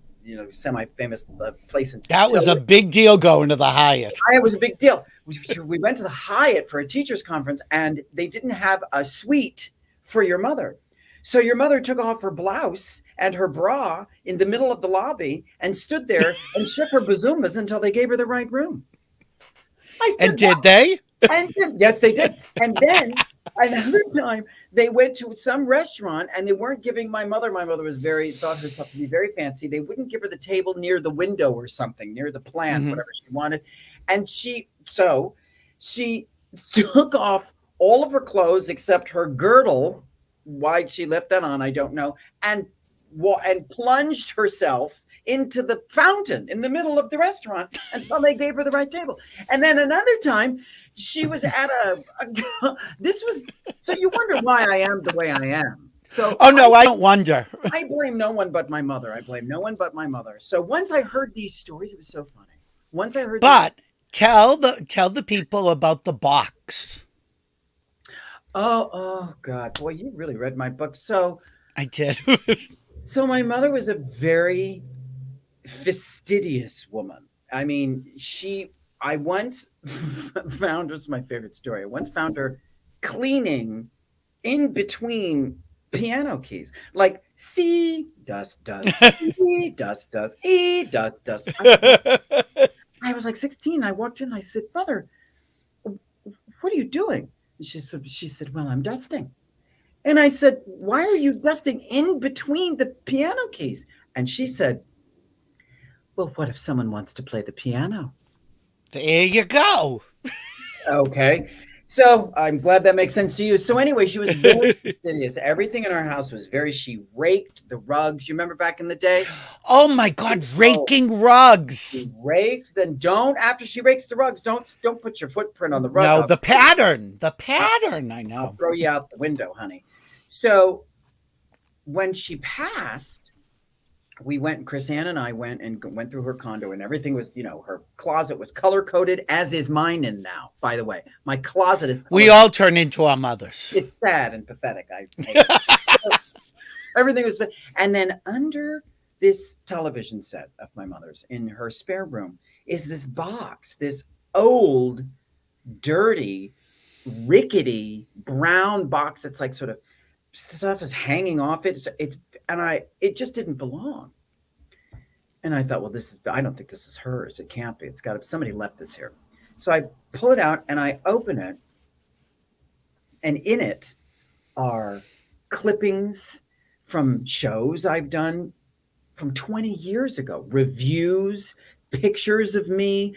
semi-famous place in that was a big deal going to the Hyatt. It was a big deal. We went to the Hyatt for a teachers conference, and they didn't have a suite for your mother. So your mother took off her blouse and her bra in the middle of the lobby and stood there and shook her bazoomas until they gave her the right room. I said, and did they? And yes, they did. And then another time they went to some restaurant and they weren't giving my mother was thought herself to be very fancy. They wouldn't give her the table near the window or something, near the plant, whatever she wanted. And she took off all of her clothes except her girdle. Why she left that on, I don't know. And plunged herself into the fountain in the middle of the restaurant until they gave her the right table. And then another time she was at so you wonder why I am the way I am. So Oh no, I don't wonder. I blame no one but my mother. So once I heard these stories, it was so funny. Once I heard But tell the people about the box. Oh God, boy, you really read my book. So I did. So my mother was a very fastidious woman. I mean, I once found, this is my favorite story. I once found her cleaning in between piano keys, like C, dust, dust, E, dust, dust, E, dust, dust. I was like 16. I walked in, I said, Mother, what are you doing? And she said, well, I'm dusting. And I said, why are you dusting in between the piano keys? And she said, well, what if someone wants to play the piano? There you go. Okay. So I'm glad that makes sense to you. So anyway, she was very fastidious. Everything in our house was she raked the rugs. You remember back in the day? Oh my God, raking rugs. She raked, then after she rakes the rugs, don't put your footprint on the rug. No, the pattern, I know. I'll throw you out the window, honey. So when she passed, Chris Ann and I went through her condo, and everything was, her closet was color coded, as is mine. And now, by the way, my closet is. We all turn into our mothers. It's sad and pathetic. Everything was, and then under this television set of my mother's in her spare room is this box, this old, dirty, rickety brown box. It's like sort of stuff is hanging off it. It just didn't belong. And I thought, well, I don't think this is hers. It can't be. Somebody left this here. So I pull it out and I open it, and in it are clippings from shows I've done from 20 years ago, reviews, pictures of me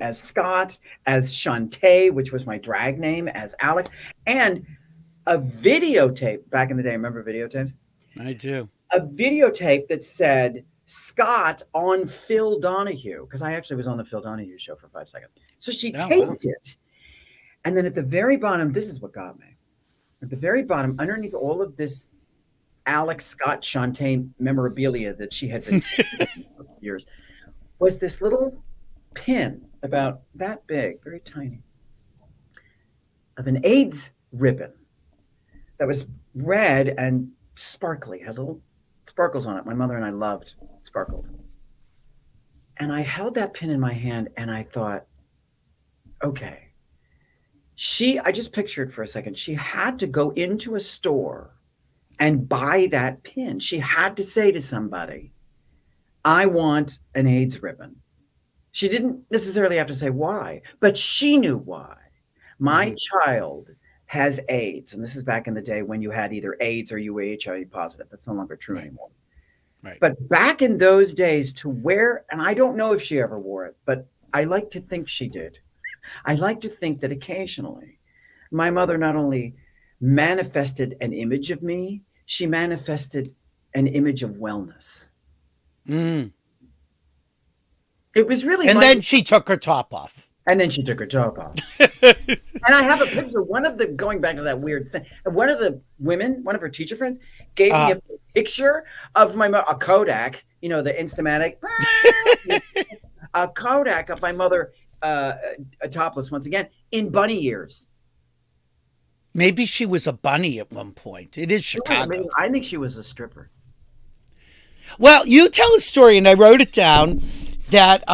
as Scott, as Shantae, which was my drag name, as Alex, and a videotape back in the day. Remember videotapes? I do. A videotape that said Scott on Phil Donahue, because I actually was on the Phil Donahue show for 5 seconds. So she taped it. And then at the very bottom, this is what got me. At the very bottom, underneath all of this Alex Scott Shantae memorabilia that she had been for years, was this little pin about that big, very tiny, of an AIDS ribbon that was red and sparkly, had little sparkles on it. My mother and I loved sparkles. And I held that pin in my hand and I thought, okay, I just pictured for a second, she had to go into a store and buy that pin. She had to say to somebody, I want an AIDS ribbon. She didn't necessarily have to say why, but she knew why. My child has AIDS. And this is back in the day when you had either AIDS or you were HIV positive. That's no longer true anymore. Right. But back in those days to wear, and I don't know if she ever wore it, but I like to think she did. I like to think that occasionally my mother not only manifested an image of me, she manifested an image of wellness. Mm. It was really, and then she took her top off. And then she took her top off. And I have a picture. Going back to that weird thing, one of the women, one of her teacher friends, gave me a picture of my mother, a Kodak, the Instamatic, a Kodak of my mother, topless once again, in bunny ears. Maybe she was a bunny at one point. It is Chicago. I think she was a stripper. Well, you tell a story, and I wrote it down, that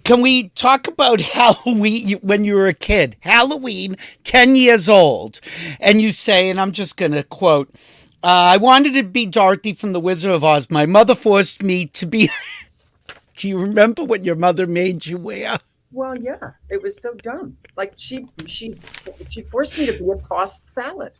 can we talk about Halloween when you were a kid? Halloween, 10 years old. And you say, and I'm just going to quote, I wanted to be Dorothy from The Wizard of Oz. My mother forced me to be... Do you remember what your mother made you wear? Well, yeah, it was so dumb. Like she forced me to be a tossed salad.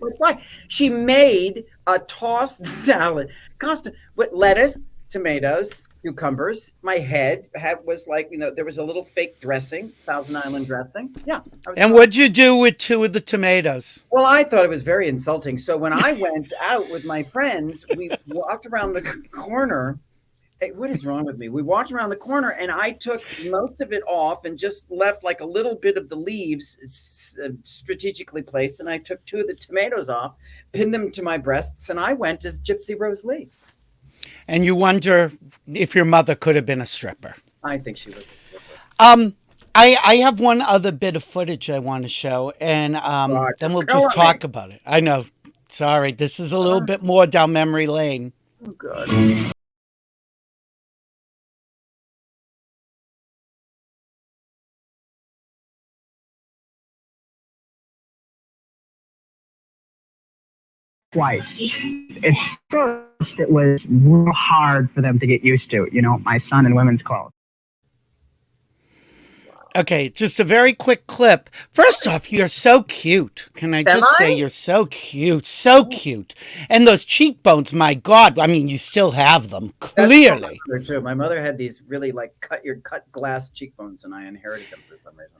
Like, why? She made a tossed salad costume with lettuce, tomatoes, cucumbers. My head was like, there was a little fake dressing, Thousand Island dressing. Yeah. And what'd you do with 2 of the tomatoes? Well, I thought it was very insulting. So when I went out with my friends, we walked around the corner what is wrong with me? We walked around the corner and I took most of it off and just left like a little bit of the leaves strategically placed. And I took 2 of the tomatoes off, pinned them to my breasts, and I went as Gypsy Rose Lee. And you wonder if your mother could have been a stripper. I think she was a stripper. I have one other bit of footage I want to show, and then we'll just talk about it. I know. Sorry, this is a little bit more down memory lane. Oh, God. Twice. At first, it was real hard for them to get used to, my son in women's clothes. Okay, just a very quick clip. First off, you're so cute. Can I just say you're so cute, so cute. And those cheekbones, my God, I mean, you still have them, clearly. That's true. My mother had these really like cut glass cheekbones, and I inherited them for some reason.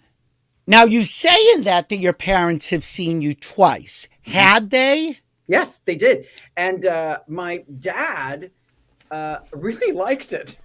Now, you say in that your parents have seen you twice. Had they? Yes, they did. And my dad really liked it.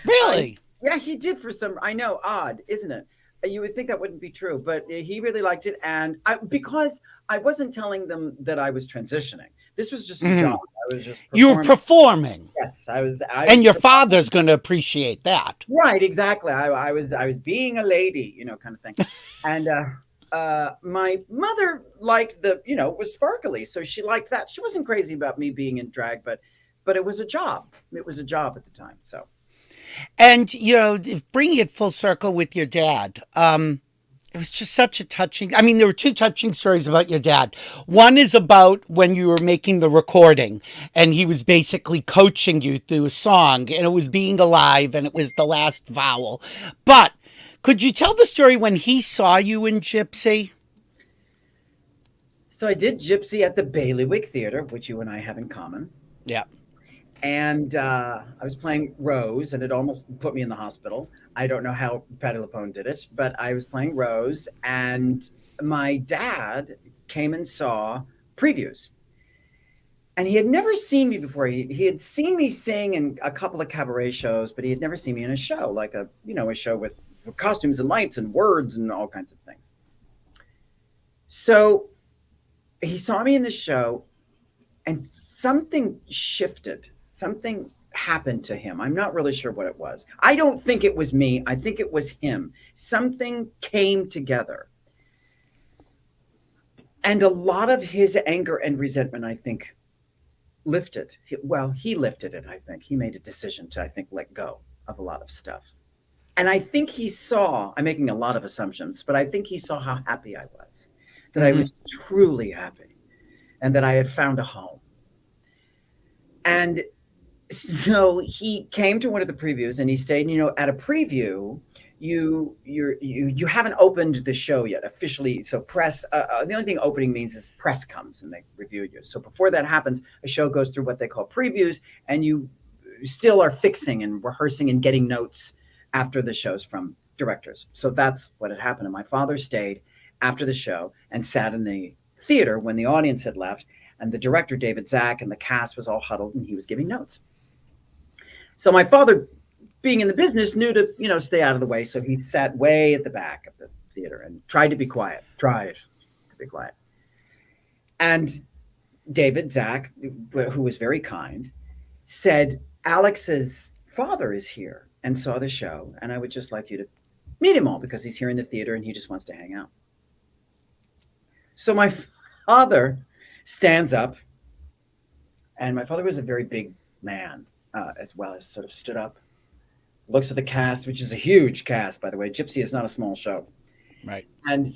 Really? Yeah, he did for some, I know, odd, isn't it? You would think that wouldn't be true, but he really liked it. And because I wasn't telling them that I was transitioning. This was just a job. I was just performing. You were performing. Yes, I was. And your father's going to appreciate that. Right, exactly. I was being a lady, kind of thing. And my mother liked was sparkly, so she liked that. She wasn't crazy about me being in drag, but it was a job. It was a job at the time. So, and bringing it full circle with your dad, it was just such a touching. I mean, there were 2 touching stories about your dad. One is about when you were making the recording, and he was basically coaching you through a song, and it was Being Alive, and it was the last vowel. But could you tell the story when he saw you in Gypsy? So I did Gypsy at the Bailiwick Theater, which you and I have in common. Yeah. And I was playing Rose, and it almost put me in the hospital. I don't know how Patti LuPone did it, but I was playing Rose, and my dad came and saw previews. And he had never seen me before. He had seen me sing in a couple of cabaret shows, but he had never seen me in a show, like a show with costumes and lights and words and all kinds of things. So he saw me in the show, and something shifted. Something happened to him. I'm not really sure what it was. I don't think it was me. I think it was him. Something came together. And a lot of his anger and resentment, I think, lifted. He lifted it, I think. He made a decision to, I think, let go of a lot of stuff. And I think he saw, I'm making a lot of assumptions, but I think he saw how happy I was, that I was truly happy, and that I had found a home. And so he came to one of the previews, and he stayed. At a preview, you haven't opened the show yet officially. So press. The only thing opening means is press comes and they review you. So before that happens, a show goes through what they call previews, and you still are fixing and rehearsing and getting notes after the shows from directors. So that's what had happened. And my father stayed after the show and sat in the theater when the audience had left, and the director, David Zach, and the cast was all huddled, and he was giving notes. So my father, being in the business, knew to, stay out of the way. So he sat way at the back of the theater and tried to be quiet. And David Zach, who was very kind, said, Alex's father is here and saw the show, and I would just like you to meet him all because he's here in the theater and he just wants to hang out. So my father stands up, and my father was a very big man, as well, as sort of stood up, looks at the cast, which is a huge cast, by the way. Gypsy is not a small show. Right. And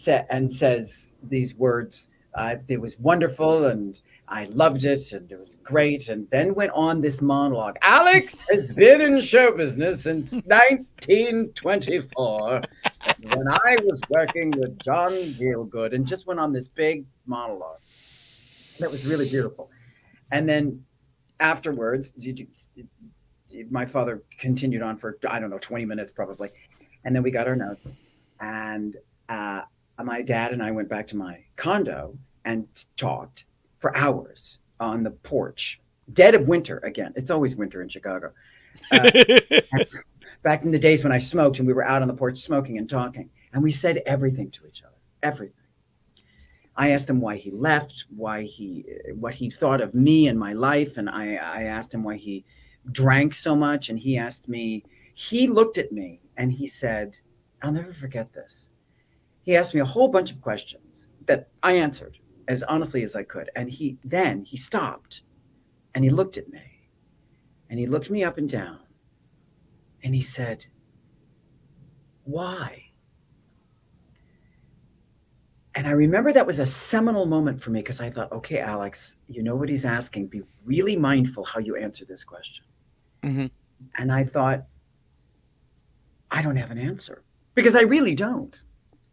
says these words, it was wonderful, and I loved it, and it was great, and then went on this monologue. Alex has been in show business since 1924, when I was working with John Gielgud, and just went on this big monologue. That was really beautiful. And then afterwards, my father continued on for, 20 minutes probably. And then we got our notes. And my dad and I went back to my condo and talked for hours on the porch. Dead of winter again. It's always winter in Chicago. Back in the days when I smoked and we were out on the porch smoking and talking, and we said everything to each other, everything. I asked him why he left, what he thought of me and my life. And I asked him why he drank so much. And he asked me, he looked at me and he said, I'll never forget this. He asked me a whole bunch of questions that I answered as honestly as I could. And he stopped and he looked at me and he looked me up and down and he said, why? And I remember that was a seminal moment for me because I thought, okay, Alex, you know what he's asking. Be really mindful how you answer this question. Mm-hmm. And I thought, I don't have an answer because I really don't.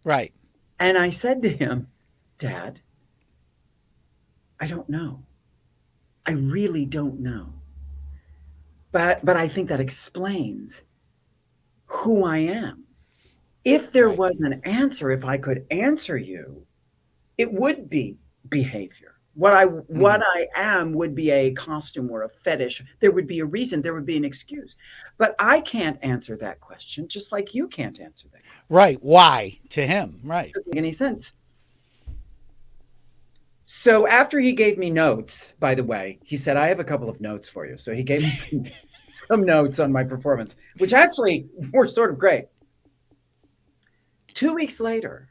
Right. And I said to him, Dad, I don't know. I really don't know. But I think that explains who I am. If there was an answer, if I could answer you, it would be behavior. What I am would be a costume or a fetish. There would be a reason, there would be an excuse. But I can't answer that question, just like you can't answer that question. Right. Why to him? Right. Doesn't make any sense. So after he gave me notes, by the way, he said, I have a couple of notes for you. So he gave me some notes on my performance, which actually were sort of great. 2 weeks later,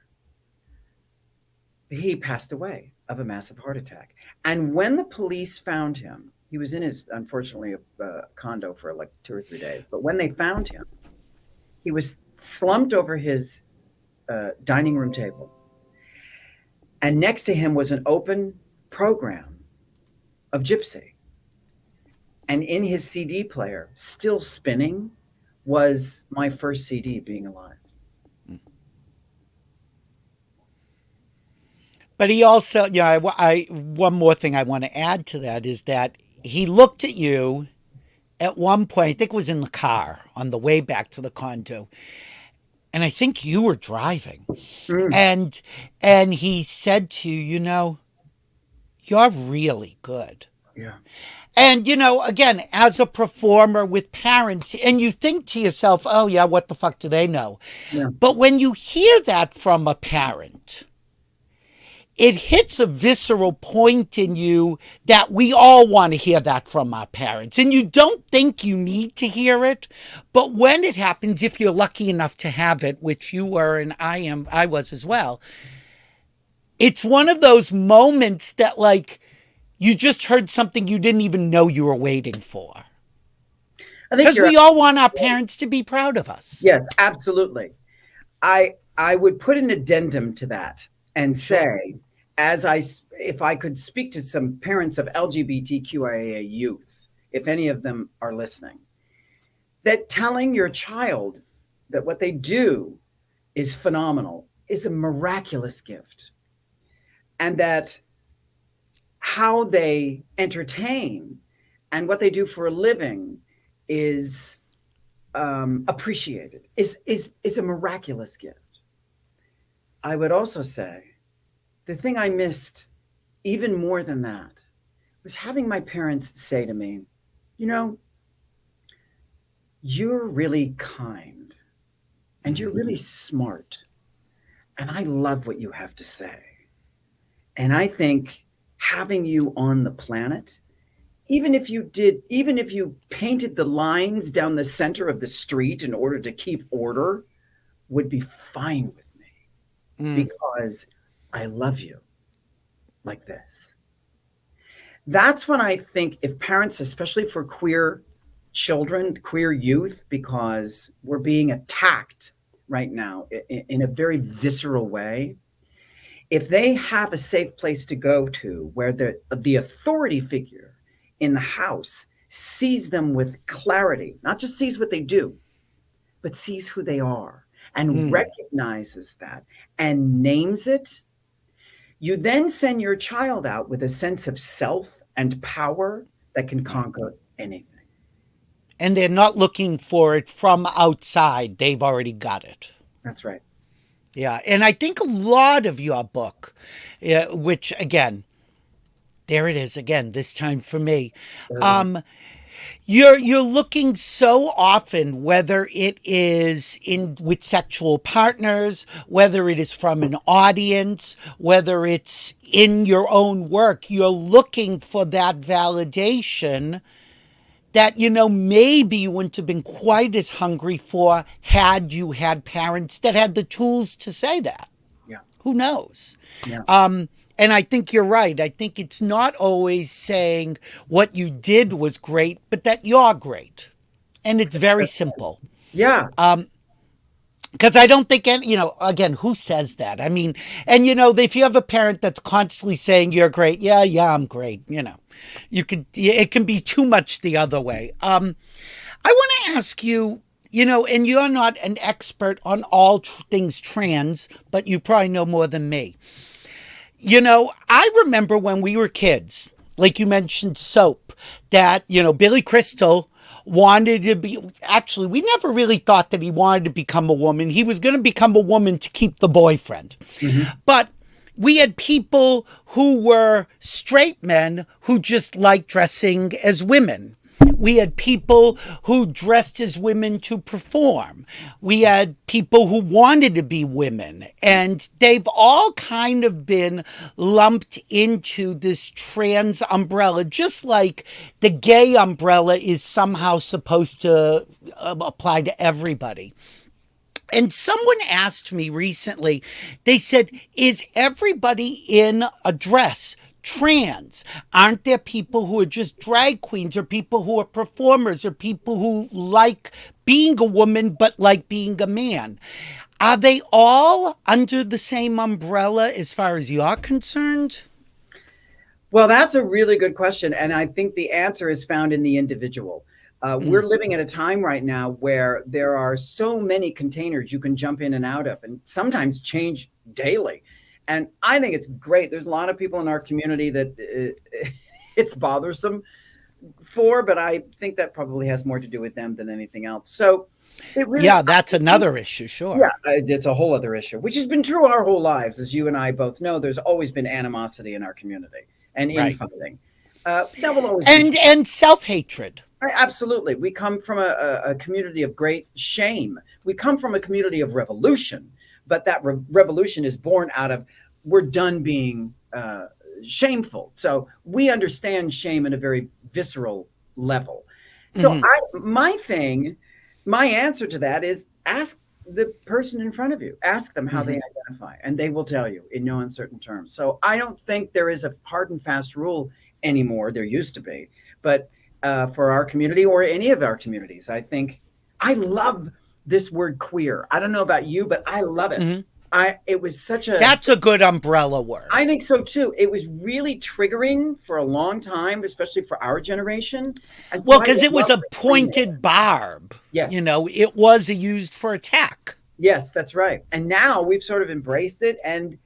he passed away of a massive heart attack. And when the police found him, he was in his, unfortunately, condo for like 2 or 3 days. But when they found him, he was slumped over his dining room table. And next to him was an open program of Gypsy. And in his CD player, still spinning, was my first CD, Being Alive. But he also, one more thing I want to add to that is that he looked at you at one point, I think it was in the car on the way back to the condo, and I think you were driving. And he said to you, you're really good. Yeah. And, again, as a performer with parents, and you think to yourself, oh, yeah, what the fuck do they know? Yeah. But when you hear that from a parent, it hits a visceral point in you that we all want to hear that from our parents. And you don't think you need to hear it. But when it happens, if you're lucky enough to have it, which you were and I was as well, it's one of those moments that, like, you just heard something you didn't even know you were waiting for. Because we all want our parents to be proud of us. Yes, absolutely. I would put an addendum to that and say, if I could speak to some parents of LGBTQIA youth, if any of them are listening, that telling your child that what they do is phenomenal is a miraculous gift. And that how they entertain and what they do for a living is appreciated, is a miraculous gift. I would also say the thing I missed even more than that was having my parents say to me, you're really kind and you're really smart. And I love what you have to say. And I think having you on the planet, even if you painted the lines down the center of the street in order to keep order, would be fine with me because I love you like this. That's when I think if parents, especially for queer children, queer youth, because we're being attacked right now in a very visceral way, if they have a safe place to go to where the authority figure in the house sees them with clarity, not just sees what they do, but sees who they are and recognizes that and names it, you then send your child out with a sense of self and power that can conquer anything. And they're not looking for it from outside. They've already got it. That's right. Yeah. And I think a lot of your book, which again, there it is again, this time for me. You're looking so often, whether it is in with sexual partners, whether it is from an audience, whether it's in your own work, you're looking for that validation that, maybe you wouldn't have been quite as hungry for had you had parents that had the tools to say that. Yeah. Who knows? Yeah. And I think you're right. I think it's not always saying what you did was great, but that you're great. And it's very simple. Yeah. Because I don't think, again, who says that? I mean, and if you have a parent that's constantly saying you're great, yeah, I'm great, it can be too much the other way. I want to ask you, and you're not an expert on all things trans, but you probably know more than me. I remember when we were kids, like you mentioned soap, that, Billy Crystal wanted to be, actually, we never really thought that he wanted to become a woman. He was going to become a woman to keep the boyfriend. Mm-hmm. But we had people who were straight men who just liked dressing as women. We had people who dressed as women to perform. We had people who wanted to be women. And they've all kind of been lumped into this trans umbrella, just like the gay umbrella is somehow supposed to apply to everybody. And someone asked me recently, they said, is everybody in a dress trans? Aren't there people who are just drag queens, or people who are performers, or people who like being a woman but like being a man? Are they all under the same umbrella as far as you're concerned? Well, that's a really good question. And I think the answer is found in the individual. We're living at a time right now where there are so many containers you can jump in and out of, and sometimes change daily. And I think it's great. There's a lot of people in our community that it's bothersome for, but I think that probably has more to do with them than anything else. So it really, that's another issue. Sure. Yeah, it's a whole other issue, which has been true our whole lives. As you and I both know, there's always been animosity in our community and infighting. That will always be and self-hatred. Absolutely. We come from a community of great shame. We come from a community of revolution. But that revolution is born out of, we're done being shameful. So we understand shame at a very visceral level. So my answer to that is ask the person in front of you. Ask them how they identify, and they will tell you in no uncertain terms. So I don't think there is a hard and fast rule anymore. There used to be. But for our community or any of our communities, I love this word queer. I don't know about you, but I love it. It was such a... That's a good umbrella word. I think so too. It was really triggering for a long time, especially for our generation. And well, because it was a pointed barb. Yes. It was used for attack. Yes, that's right. And now we've sort of embraced it. And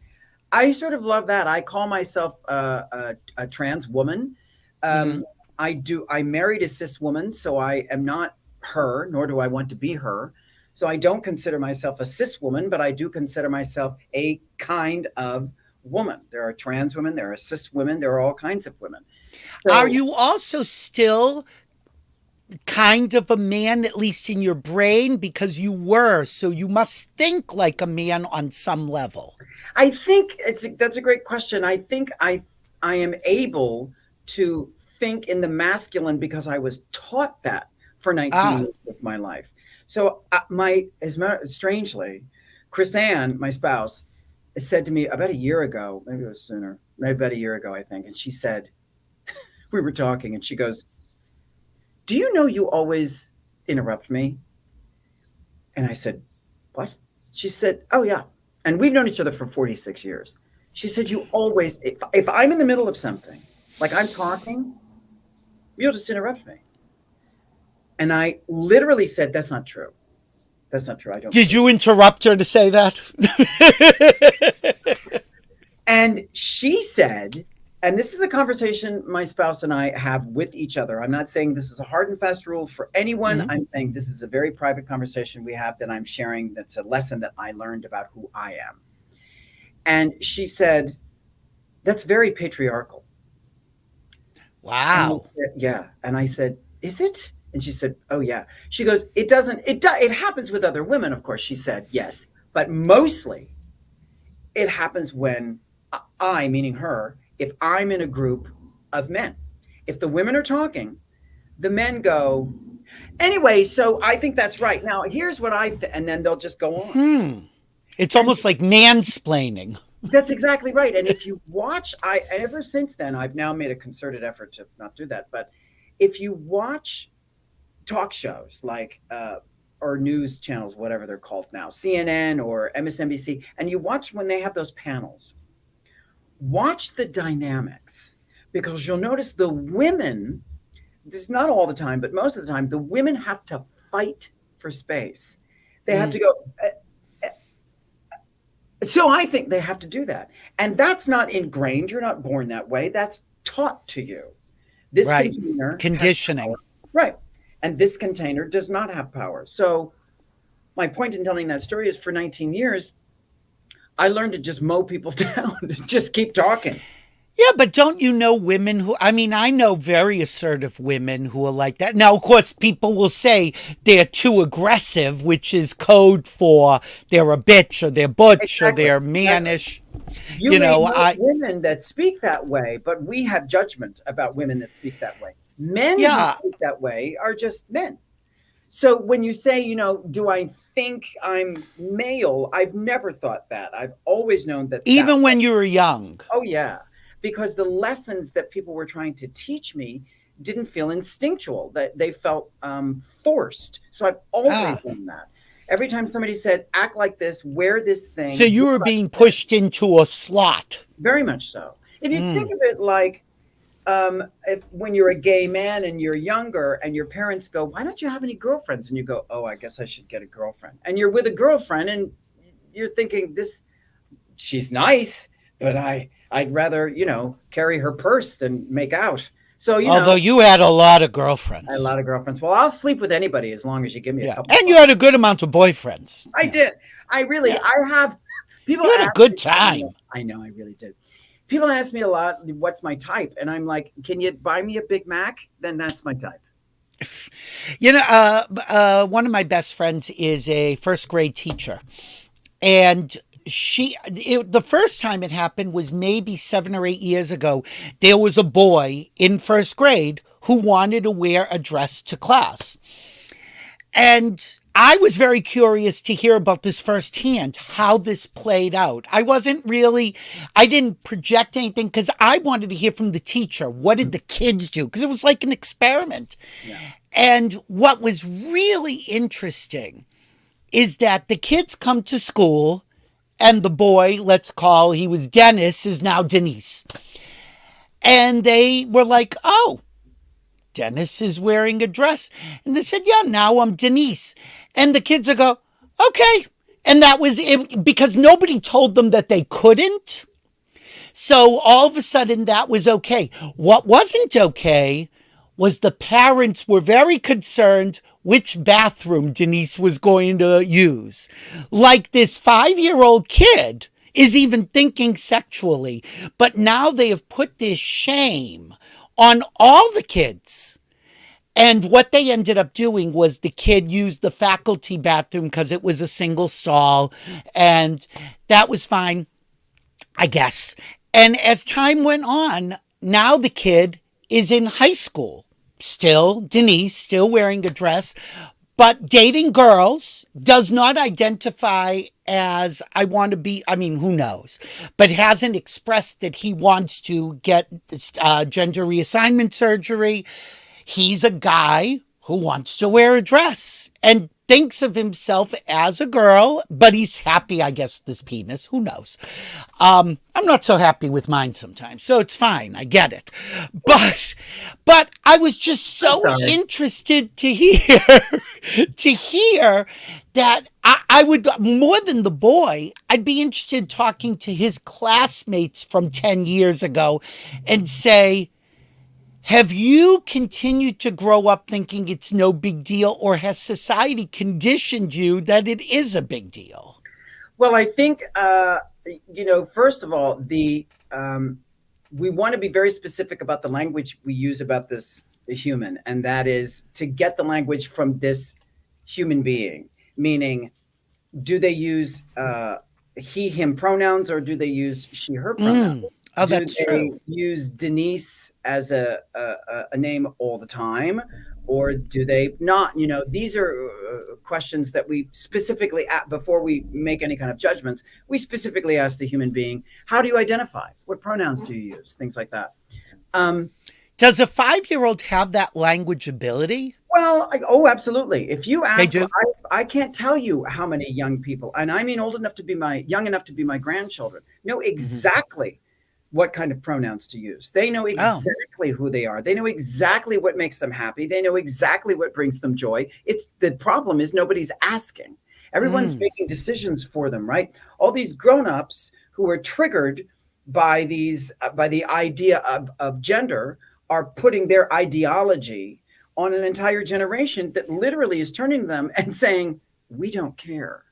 I sort of love that. I call myself a trans woman. I married a cis woman, so I am not her, nor do I want to be her. So I don't consider myself a cis woman, but I do consider myself a kind of woman. There are trans women, there are cis women, there are all kinds of women. So, are you also still kind of a man, at least in your brain? Because you were, so you must think like a man on some level. I think that's a great question. I think I am able to think in the masculine because I was taught that for 19 years of my life. So strangely, Chris Ann, my spouse, said to me about a year ago, maybe it was sooner, maybe about a year ago, I think. And she said, we were talking and she goes, do you know you always interrupt me? And I said, what? She said, oh yeah. And we've known each other for 46 years. She said, you always, if I'm in the middle of something, like I'm talking, you'll just interrupt me. And I literally said, that's not true. That's not true. I don't. Did you interrupt her to say that? And she said, and this is a conversation my spouse and I have with each other. I'm not saying this is a hard and fast rule for anyone. I'm saying this is a very private conversation we have that I'm sharing. That's a lesson that I learned about who I am. And she said, that's very patriarchal. Wow. Yeah. And I said, is it? And she said, oh yeah. She goes, it happens with other women, of course. She said, yes, but mostly it happens when I, meaning her, if I'm in a group of men, if the women are talking, the men go, anyway, so I think that's right. Now, here's what and then they'll just go on. It's almost like mansplaining. That's exactly right. And if you watch, ever since then, I've now made a concerted effort to not do that. But if you watch talk shows like, or news channels, whatever they're called now, CNN or MSNBC, and you watch when they have those panels, watch the dynamics, because you'll notice the women, this is not all the time, but most of the time, the women have to fight for space. They have to go. So I think they have to do that. And that's not ingrained. You're not born that way. That's taught to you. This container conditioning. Right. And this container does not have power. So my point in telling that story is for 19 years, I learned to just mow people down, just keep talking. Yeah, but don't you know women who, I mean, I know very assertive women who are like that. Now, of course, people will say they're too aggressive, which is code for they're a bitch or they're butch or they're mannish. You know, women that speak that way, but we have judgment about women that speak that way. Men who speak that way are just men. So when you say, you know, do I think I'm male? I've never thought that. I've always known that. Even when you were young. Oh, yeah. Because the lessons that people were trying to teach me didn't feel instinctual, that they felt forced. So I've always done that. Every time somebody said, act like this, wear this thing. So you were being pushed into a slot. Very much so. If you think of it like, if when you're a gay man and you're younger and your parents go, why don't you have any girlfriends? And you go, oh, I guess I should get a girlfriend. And you're with a girlfriend and you're thinking, she's nice, but I'd rather, you know, carry her purse than make out. So, although you had a lot of girlfriends. I had a lot of girlfriends. Well, I'll sleep with anybody as long as you give me a couple. And you had a good amount of boyfriends. I did. I have. People you had a good time. I know, I really did. People ask me a lot, what's my type? And I'm like, can you buy me a Big Mac? Then that's my type. You know, one of my best friends is a first grade teacher. And the first time it happened was maybe 7 or 8 years ago. There was a boy in first grade who wanted to wear a dress to class. And I was very curious to hear about this firsthand, how this played out. I didn't project anything because I wanted to hear from the teacher. What did the kids do? Because it was like an experiment. Yeah. And what was really interesting is that the kids come to school and the boy, he was Dennis, is now Denise. And they were like, oh, Dennis is wearing a dress. And they said, yeah, now I'm Denise. And the kids would go, okay. And that was it, because nobody told them that they couldn't. So all of a sudden that was okay. What wasn't okay was the parents were very concerned which bathroom Denise was going to use. Like this 5-year-old kid is even thinking sexually. But now they have put this shame on all the kids. And what they ended up doing was the kid used the faculty bathroom because it was a single stall. And that was fine, I guess. And as time went on, now the kid is in high school. Still, Denise, still wearing a dress, but dating girls, does not identify as who knows, but hasn't expressed that he wants to get gender reassignment surgery. He's a guy who wants to wear a dress and thinks of himself as a girl, but he's happy, I guess, with his penis. Who knows? I'm not so happy with mine sometimes, so it's fine. I get it. But I was just so interested to hear that I would, more than the boy, I'd be interested in talking to his classmates from 10 years ago and say, have you continued to grow up thinking it's no big deal, or has society conditioned you that it is a big deal? Well, I think, first of all, we want to be very specific about the language we use about this human, and that is to get the language from this human being, meaning, do they use he, him pronouns, or do they use she, her pronouns? Oh, Do that's they true. use Denise as a name all the time, or do they not? You know, these are questions that we specifically, before we make any kind of judgments, we specifically ask the human being, how do you identify? What pronouns do you use? Things like that. Does a 5-year-old have that language ability? Well, oh, absolutely. If you ask, do? I can't tell you how many young people, and I mean young enough to be my grandchildren, know exactly what kind of pronouns to use. They know exactly who they are. They know exactly what makes them happy. They know exactly what brings them joy. It's the problem is nobody's asking. Everyone's making decisions for them, right? All these grown-ups who are triggered by these by the idea of gender are putting their ideology on an entire generation that literally is turning to them and saying, we don't care.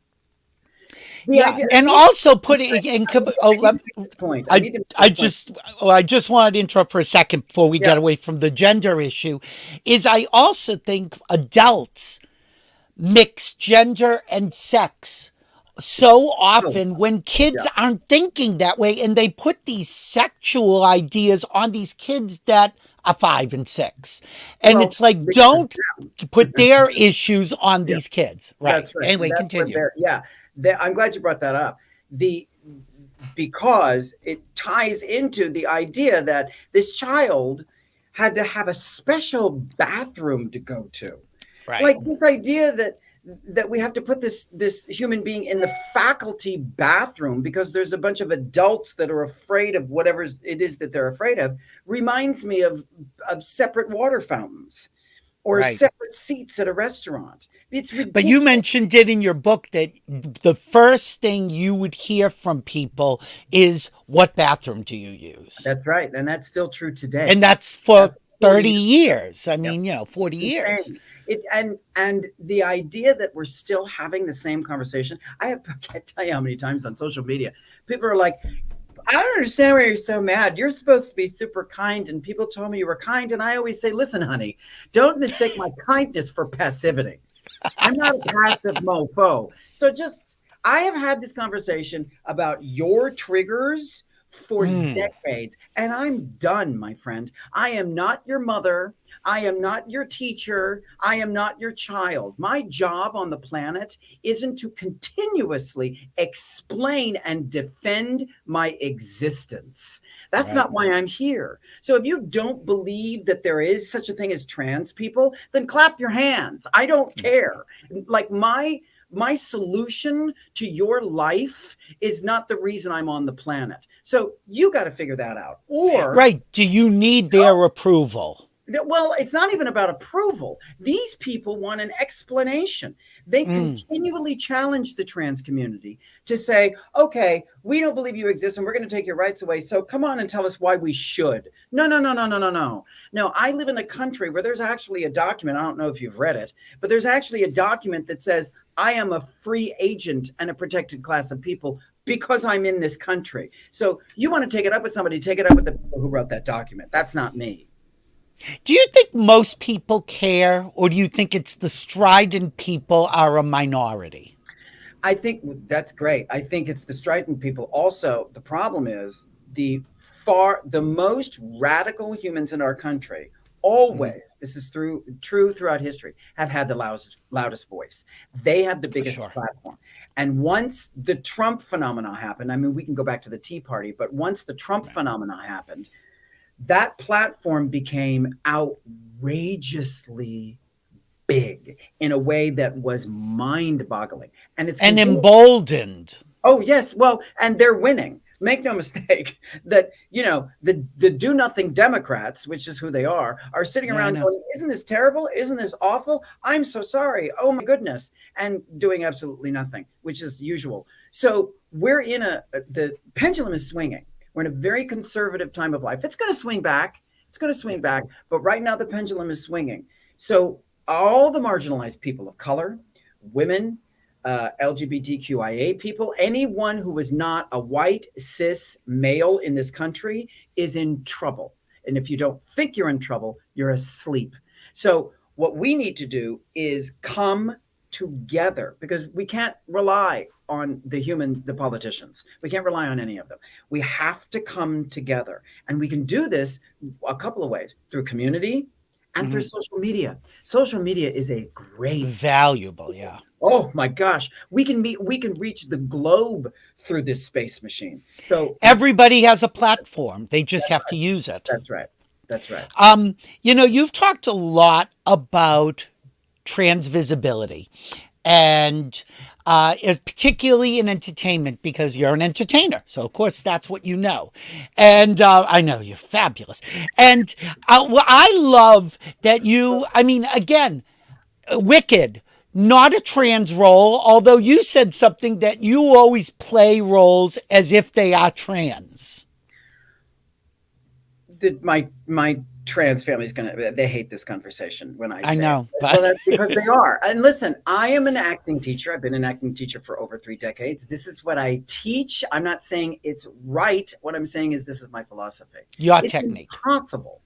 And also putting in point. I just wanted to interrupt for a second before we get away from the gender issue. Is I also think adults mix gender and sex so often when kids aren't thinking that way, and they put these sexual ideas on these kids that are 5 and 6, and it's like, don't put their issues on these kids, right? That's right. Anyway, continue. I'm glad you brought that up. Because it ties into the idea that this child had to have a special bathroom to go to, right? Like this idea that we have to put this human being in the faculty bathroom because there's a bunch of adults that are afraid of whatever it is that they're afraid of, reminds me of separate water fountains or separate seats at a restaurant. It's ridiculous. But you mentioned it in your book that the first thing you would hear from people is, what bathroom do you use? That's right. And that's still true today. And that's for 30 years. I mean, 40 years. And the idea that we're still having the same conversation, I can't tell you how many times on social media, people are like, I don't understand why you're so mad. You're supposed to be super kind. And people told me you were kind. And I always say, listen, honey, don't mistake my kindness for passivity. I'm not a passive mofo. So I have had this conversation about your triggers for decades, and I'm done, my friend. I am not your mother. I am not your teacher. I am not your child. My job on the planet isn't to continuously explain and defend my existence. That's not why I'm here. So if you don't believe that there is such a thing as trans people, then clap your hands. I don't care. Like my solution to your life is not the reason I'm on the planet. So you got to figure that out. Or do you need their approval? Well, it's not even about approval. These people want an explanation. They continually challenge the trans community to say, okay, we don't believe you exist and we're going to take your rights away. So come on and tell us why we should. No. No, I live in a country where there's actually a document. I don't know if you've read it, but there's actually a document that says I am a free agent and a protected class of people because I'm in this country. So you want to take it up with somebody, take it up with the people who wrote that document. That's not me. Do you think most people care, or do you think it's the strident people are a minority? I think that's great. I think it's the strident people. Also, the problem is the most radical humans in our country always, this is true throughout history, have had the loudest voice. They have the biggest platform. And once the Trump phenomena happened, I mean, we can go back to the Tea Party, but once the Trump phenomena happened, that platform became outrageously big in a way that was mind-boggling. And emboldened. Oh, yes. Well, and they're winning. Make no mistake that, the do-nothing Democrats, which is who they are sitting around going, isn't this terrible? Isn't this awful? I'm so sorry. Oh, my goodness. And doing absolutely nothing, which is usual. So we're the pendulum is swinging. We're in a very conservative time of life. It's going to swing back. But right now the pendulum is swinging. So all the marginalized people of color, women, LGBTQIA people, anyone who is not a white cis male in this country is in trouble. And if you don't think you're in trouble, you're asleep. So what we need to do is come together, because we can't rely on the politicians. We can't rely on any of them. We have to come together. And we can do this a couple of ways: through community and through social media. Social media is a great, valuable, yeah. Oh my gosh, we can reach the globe through this space machine. So everybody has a platform. They just have to use it. That's right. That's right. You've talked a lot about trans visibility, and particularly in entertainment, because you're an entertainer. So, of course, that's what you know. And I know you're fabulous. And I love that again, Wicked, not a trans role, although you said something that you always play roles as if they are trans. My trans family is they hate this conversation when I know, but... Well, that's because they are. And listen, I am an acting teacher. I've been an acting teacher for over 3 decades. This is what I teach. I'm not saying it's right. What I'm saying is this is my philosophy. Your technique. It's impossible.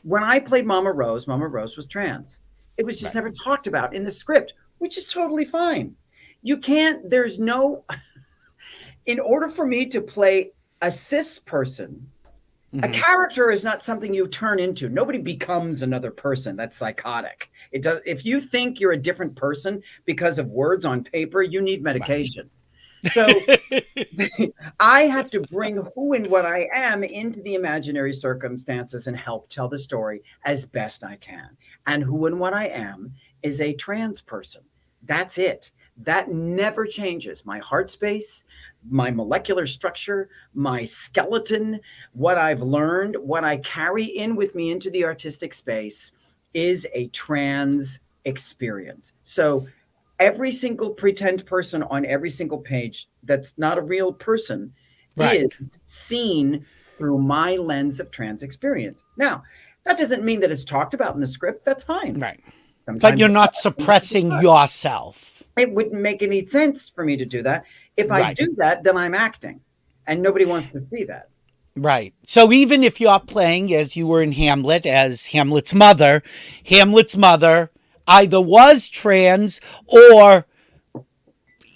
When I played Mama Rose was trans. It was just never talked about in the script, which is totally fine. You can't, in order for me to play a cis person, a character is not something you turn into. Nobody becomes another person. That's psychotic. It does. If you think you're a different person because of words on paper, you need medication. So I have to bring who and what I am into the imaginary circumstances and help tell the story as best I can. And who and what I am is a trans person. That's it. That never changes. My heart space, my molecular structure, my skeleton, what I've learned, what I carry in with me into the artistic space is a trans experience. So every single pretend person on every single page that's not a real person is seen through my lens of trans experience. Now, that doesn't mean that it's talked about in the script. That's fine. Right. Sometimes but you're not suppressing yourself. It wouldn't make any sense for me to do that. If I do that, then I'm acting, and nobody wants to see that. Right. So even if you're playing, as you were in Hamlet, as Hamlet's mother either was trans or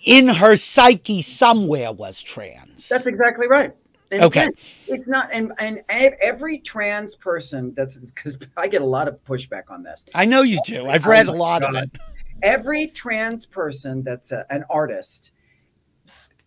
in her psyche somewhere was trans. That's exactly right. And okay. Again, it's not, and every trans person, that's because I get a lot of pushback on this. I know you do. I've read a lot of it. Every trans person that's an artist,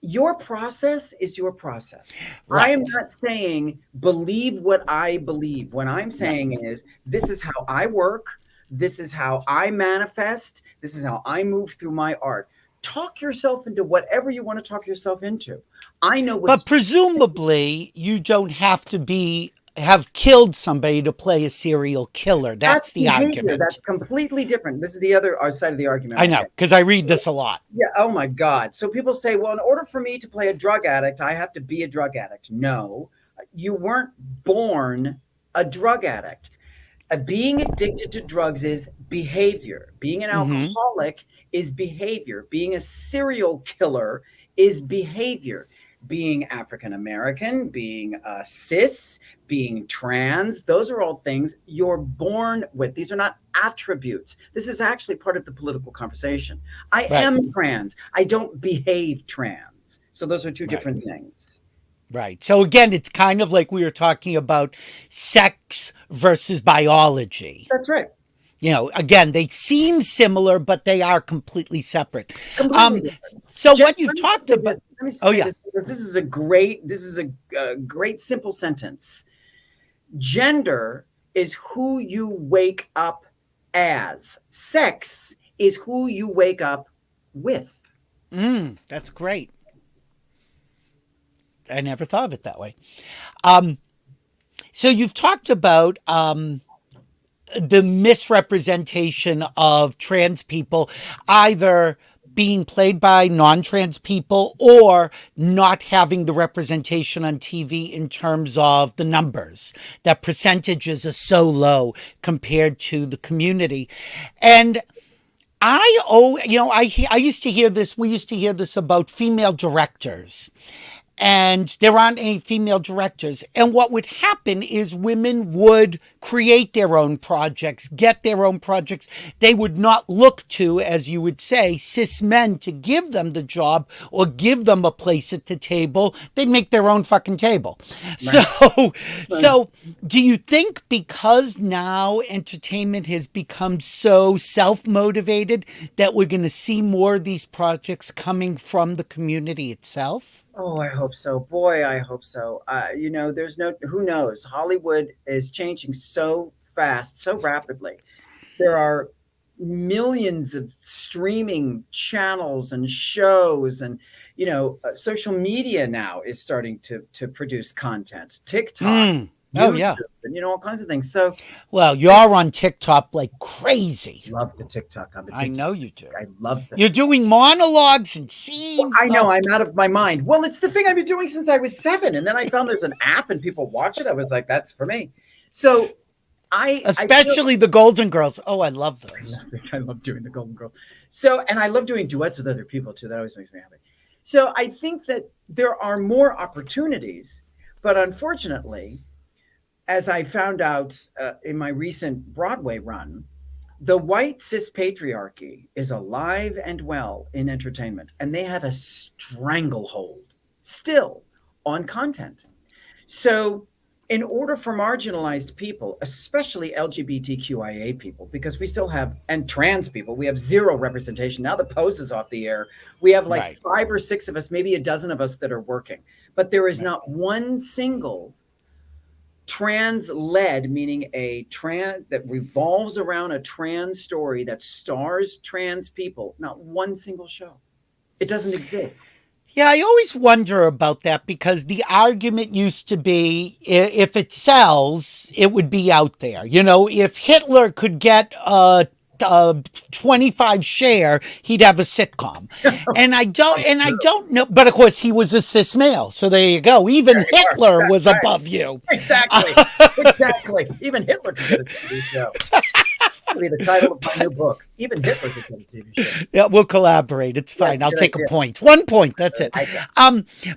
your process is your process. Right. I am not saying believe what I believe. What I'm saying is this is how I work. This is how I manifest. This is how I move through my art. Talk yourself into whatever you want to talk yourself into. I know what's... But presumably you don't have to have killed somebody to play a serial killer. That's the argument. That's completely different. This is the other side of the argument. I know, because I read this a lot. Yeah. Oh my God. So people say, well, in order for me to play a drug addict, I have to be a drug addict. No, you weren't born a drug addict. Being addicted to drugs is behavior. Being an alcoholic is behavior. Being a serial killer is behavior. Being African-American, being cis, being trans, those are all things you're born with. These are not attributes. This is actually part of the political conversation. I am trans. I don't behave trans. So those are two different things. Right. So again, it's kind of like we were talking about sex versus biology. That's right. You know, again, they seem similar, but they are completely separate. So what you've talked about... This is a great simple sentence. Gender is who you wake up as. Sex is who you wake up with. That's great. I never thought of it that way. So you've talked about the misrepresentation of trans people either being played by non-trans people or not having the representation on TV in terms of the numbers, that percentages are so low compared to the community. And I used to hear this, we used to hear this about female directors. and there aren't any female directors. And what would happen is women would create their own projects, get their own projects. They would not look to, as you would say, cis men to give them the job or give them a place at the table. They'd make their own fucking table. Right. So do you think because now entertainment has become so self-motivated that we're going to see more of these projects coming from the community itself? Oh, I hope so. Boy, I hope so. Who knows? Hollywood is changing so fast, so rapidly. There are millions of streaming channels and shows, and, social media now is starting to produce content. TikTok. Oh, yeah. And, all kinds of things. So, well, you're on TikTok like crazy. Love the TikTok. I know you do. I love that. You're doing monologues and scenes. Well, I know. I'm out of my mind. Well, it's the thing I've been doing since I was 7. And then I found there's an app and people watch it. I was like, that's for me. So Especially the Golden Girls. Oh, I love those. I love doing the Golden Girls. So, and I love doing duets with other people too. That always makes me happy. So I think that there are more opportunities, but unfortunately, as I found out in my recent Broadway run, the white cis patriarchy is alive and well in entertainment, and they have a stranglehold still on content. So in order for marginalized people, especially LGBTQIA people, because we still have, and trans people, we have zero representation. Now the Pose is off the air. We have like 5 or 6 of us, maybe a dozen of us that are working, but there is not one single trans-led, meaning a trans that revolves around a trans story that stars trans people. Not one single show. It doesn't exist. Yeah, I always wonder about that because the argument used to be if it sells, it would be out there. If Hitler could get a 25 share, he'd have a sitcom. And I don't know, but of course he was a cis male, so there you go. Even Hitler was above you. Exactly. Even Hitler could get a TV show. That'll be the title of my new book. Even Hitler could get a TV show. Yeah, we'll collaborate. It's fine. I'll take a point. 1 point. That's it.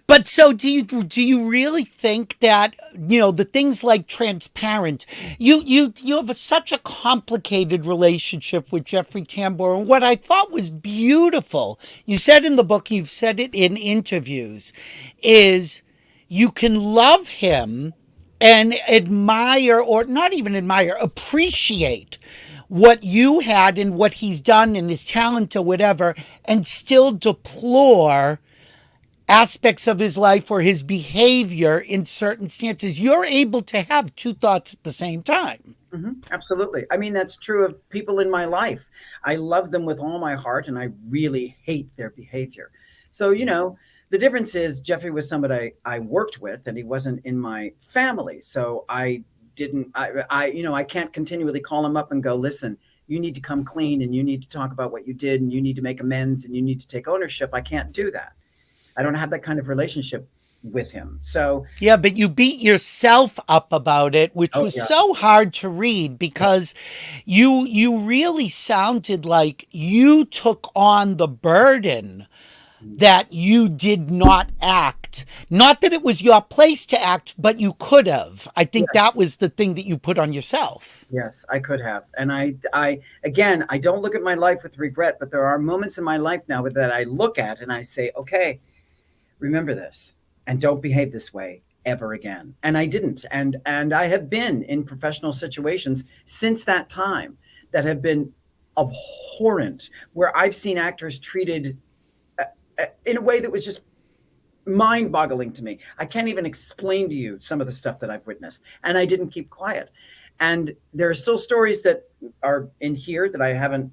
But so do you really think that, the things like Transparent, you have such a complicated relationship with Jeffrey Tambor. And what I thought was beautiful, you said in the book, you've said it in interviews, is you can love him and admire, or not even admire, appreciate what you had and what he's done and his talent or whatever, and still deplore aspects of his life or his behavior in certain stances. You're able to have 2 thoughts at the same time. Mm-hmm. Absolutely. I mean, that's true of people in my life. I love them with all my heart, and I really hate their behavior. So, the difference is Jeffrey was somebody I worked with, and he wasn't in my family. So I can't continually call him up and go, listen, you need to come clean, and you need to talk about what you did, and you need to make amends, and you need to take ownership. I can't do that. I don't have that kind of relationship with him. So yeah, but you beat yourself up about it, which was so hard to read because you really sounded like you took on the burden that you did not act. Not that it was your place to act, but you could have. I think that was the thing that you put on yourself. Yes, I could have. And I don't look at my life with regret, but there are moments in my life now that I look at and I say, okay, remember this and don't behave this way ever again. And I didn't. And I have been in professional situations since that time that have been abhorrent, where I've seen actors treated in a way that was just mind-boggling to me. I can't even explain to you some of the stuff that I've witnessed, and I didn't keep quiet. And there are still stories that are in here that I haven't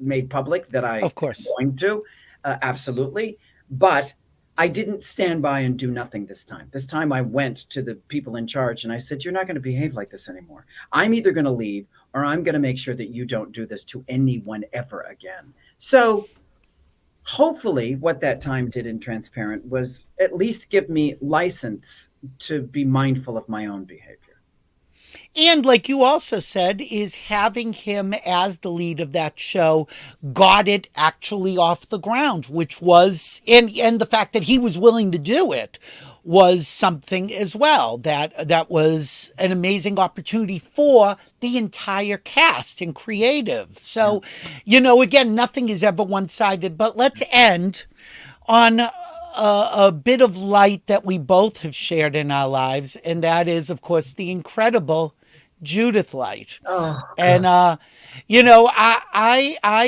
made public that I of course going to, absolutely. But I didn't stand by and do nothing this time. This time I went to the people in charge and I said, you're not going to behave like this anymore. I'm either going to leave or I'm going to make sure that you don't do this to anyone ever again. So hopefully what that time did in Transparent was at least give me license to be mindful of my own behavior. And like you also said, is having him as the lead of that show got it actually off the ground, which was, and the fact that he was willing to do it was something as well, that was an amazing opportunity for the entire cast and creative. So, again, nothing is ever one-sided, but let's end on a bit of light that we both have shared in our lives, and that is, of course, the incredible Judith Light. Oh, and I